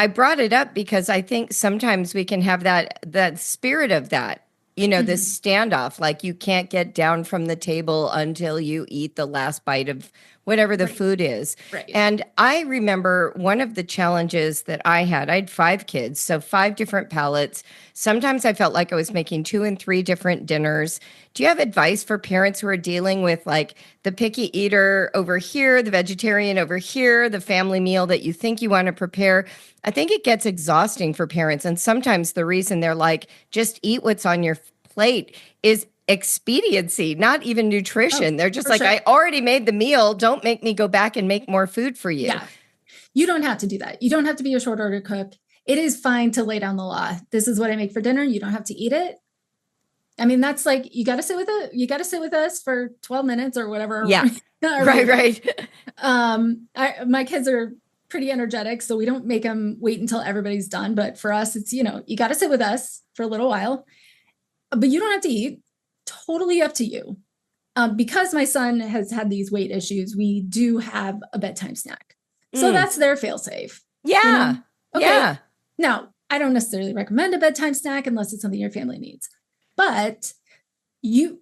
A: brought it up because I think sometimes we can have that spirit of that, this standoff, like you can't get down from the table until you eat the last bite of whatever the food is.
B: Right.
A: And I remember one of the challenges that I had 5 kids, so 5 different palates. Sometimes I felt like I was making 2 and 3 different dinners. Do you have advice for parents who are dealing with like the picky eater over here, the vegetarian over here, the family meal that you think you want to prepare? I think it gets exhausting for parents. And sometimes the reason they're like, just eat what's on your plate is expediency, not even nutrition. They're just like, I already made the meal. Don't make me go back and make more food for you.
B: Yeah. You don't have to do that. You don't have to be a short order cook. It is fine to lay down the law. This is what I make for dinner. You don't have to eat it. I mean, that's like, you got to sit with it. You got to sit with us for 12 minutes or whatever.
A: Yeah. Right.
B: My kids are pretty energetic, so we don't make them wait until everybody's done. But for us, it's, you got to sit with us for a little while, but you don't have to eat. Totally up to you. Because my son has had these weight issues, we do have a bedtime snack. So that's their fail-safe.
A: Yeah.
B: Okay.
A: Yeah.
B: Now, I don't necessarily recommend a bedtime snack unless it's something your family needs. But I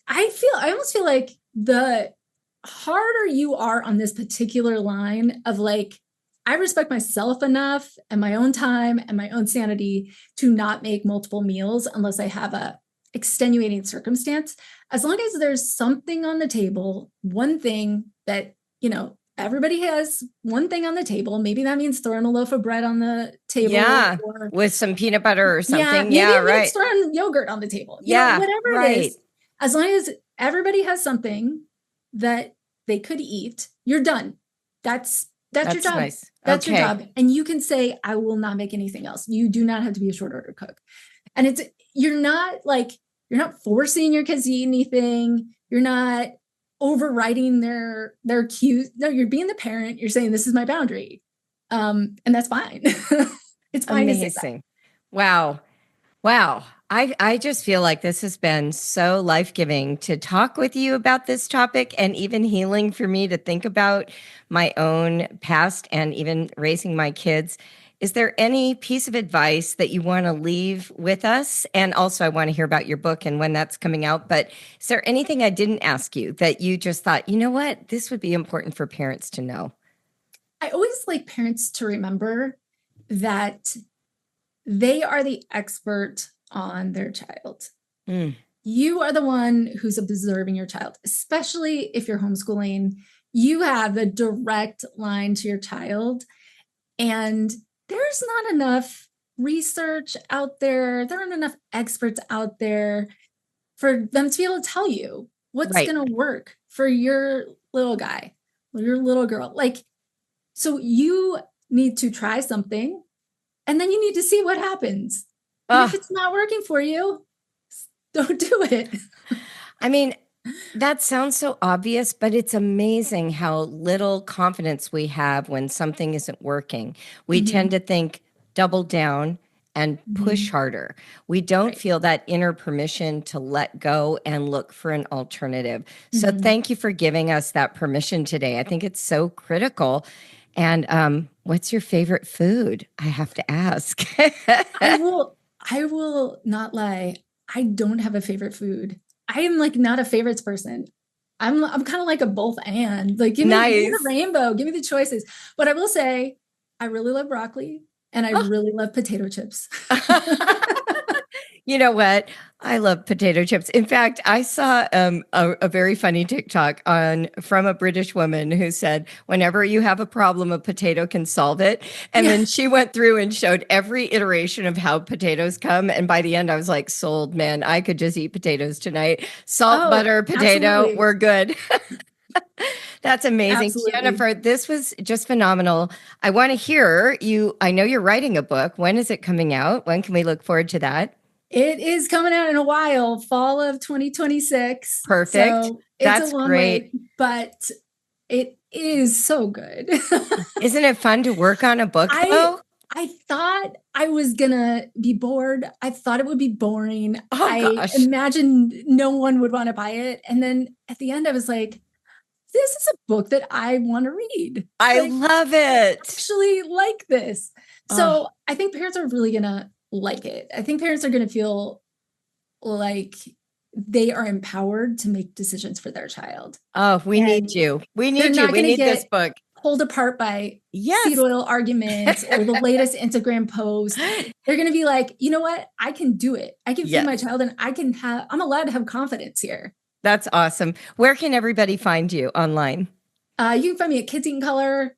B: almost feel like the harder you are on this particular line of like, I respect myself enough and my own time and my own sanity to not make multiple meals unless I have a extenuating circumstance. As long as there's something on the table, one thing that, everybody has one thing on the table. Maybe that means throwing a loaf of bread on the table.
A: Yeah.
B: Or,
A: With some peanut butter or something.
B: maybe
A: Yeah,
B: it
A: right.
B: means throwing yogurt on the table.
A: Yeah,
B: Whatever
A: right.
B: it is, as long as everybody has something that they could eat, you're done. That's your job.
A: Nice.
B: That's
A: Okay.
B: your job. And you can say, I will not make anything else. You do not have to be a short order cook. And you're not forcing your kids to eat anything. You're not overriding their cues. No, you're being the parent. You're saying, this is my boundary. And that's fine. It's fine to say that.
A: Amazing. Wow. I just feel like this has been so life-giving to talk with you about this topic, and even healing for me to think about my own past and even raising my kids. Is there any piece of advice that you want to leave with us? And also, I want to hear about your book and when that's coming out. But is there anything I didn't ask you that you just thought, you know what, this would be important for parents to know?
B: I always like parents to remember that they are the expert on their child. You are the one who's observing your child, especially if you're homeschooling. You have the direct line to your child, and there's not enough research out there. There aren't enough experts out there for them to be able to tell you what's going to work for your little guy or your little girl. So you need to try something, and then you need to see what happens. And if it's not working for you, don't do it.
A: I mean, that sounds so obvious, but it's amazing how little confidence we have when something isn't working. We tend to think, double down and push harder. We don't feel that inner permission to let go and look for an alternative. So thank you for giving us that permission today. I think it's so critical. And what's your favorite food? I have to ask.
B: I will not lie. I don't have a favorite food. I am not a favorites person. I'm kind of like a both and. Give me the rainbow, give me the choices. But I will say, I really love broccoli and I really love potato chips.
A: You know what? I love potato chips. In fact, I saw a very funny TikTok from a British woman who said, whenever you have a problem, a potato can solve it. And then she went through and showed every iteration of how potatoes come. And by the end, I was like, sold, man. I could just eat potatoes tonight. Salt, butter, potato, absolutely. We're good. That's amazing. Absolutely. Jennifer, this was just phenomenal. I want to hear you. I know you're writing a book. When is it coming out? When can we look forward to that?
B: It is coming out in a while, fall of 2026.
A: Perfect.
B: So it's a long wait, but it is so good.
A: Isn't it fun to work on a book, though?
B: I thought I was going to be bored. I thought it would be boring.
A: I
B: imagined no one would want to buy it. And then at the end, I was like, this is a book that I want to read.
A: I love it.
B: I actually like this. So I think parents are really going to like it. I think parents are going to feel like they are empowered to make decisions for their child.
A: Oh, we need you. We need you. We need this book.
B: Pulled apart by seed oil arguments or the latest Instagram post. They're going to be like, you know what? I can do it. I can feed my child, and I'm allowed to have confidence here.
A: That's awesome. Where can everybody find you online?
B: You can find me at Kids Eat Color,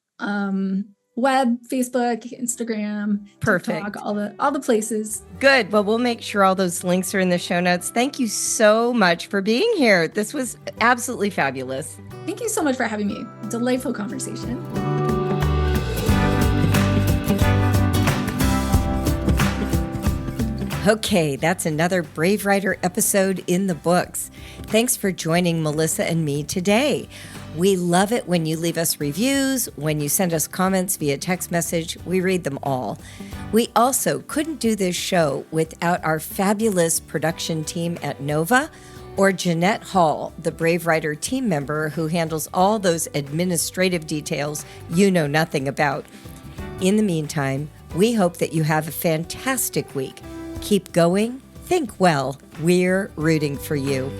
B: web, Facebook, Instagram,
A: Perfect.
B: TikTok, all the places.
A: Good. Well, we'll make sure all those links are in the show notes. Thank you so much for being here. This was absolutely fabulous.
B: Thank you so much for having me. Delightful conversation.
A: Okay, that's another Brave Writer episode in the books. Thanks for joining Melissa and me today. We love it when you leave us reviews, when you send us comments via text message. We read them all. We also couldn't do this show without our fabulous production team at Nova, or Jeanette Hall, the Brave Writer team member who handles all those administrative details you know nothing about. In the meantime, we hope that you have a fantastic week. Keep going, think well. We're rooting for you.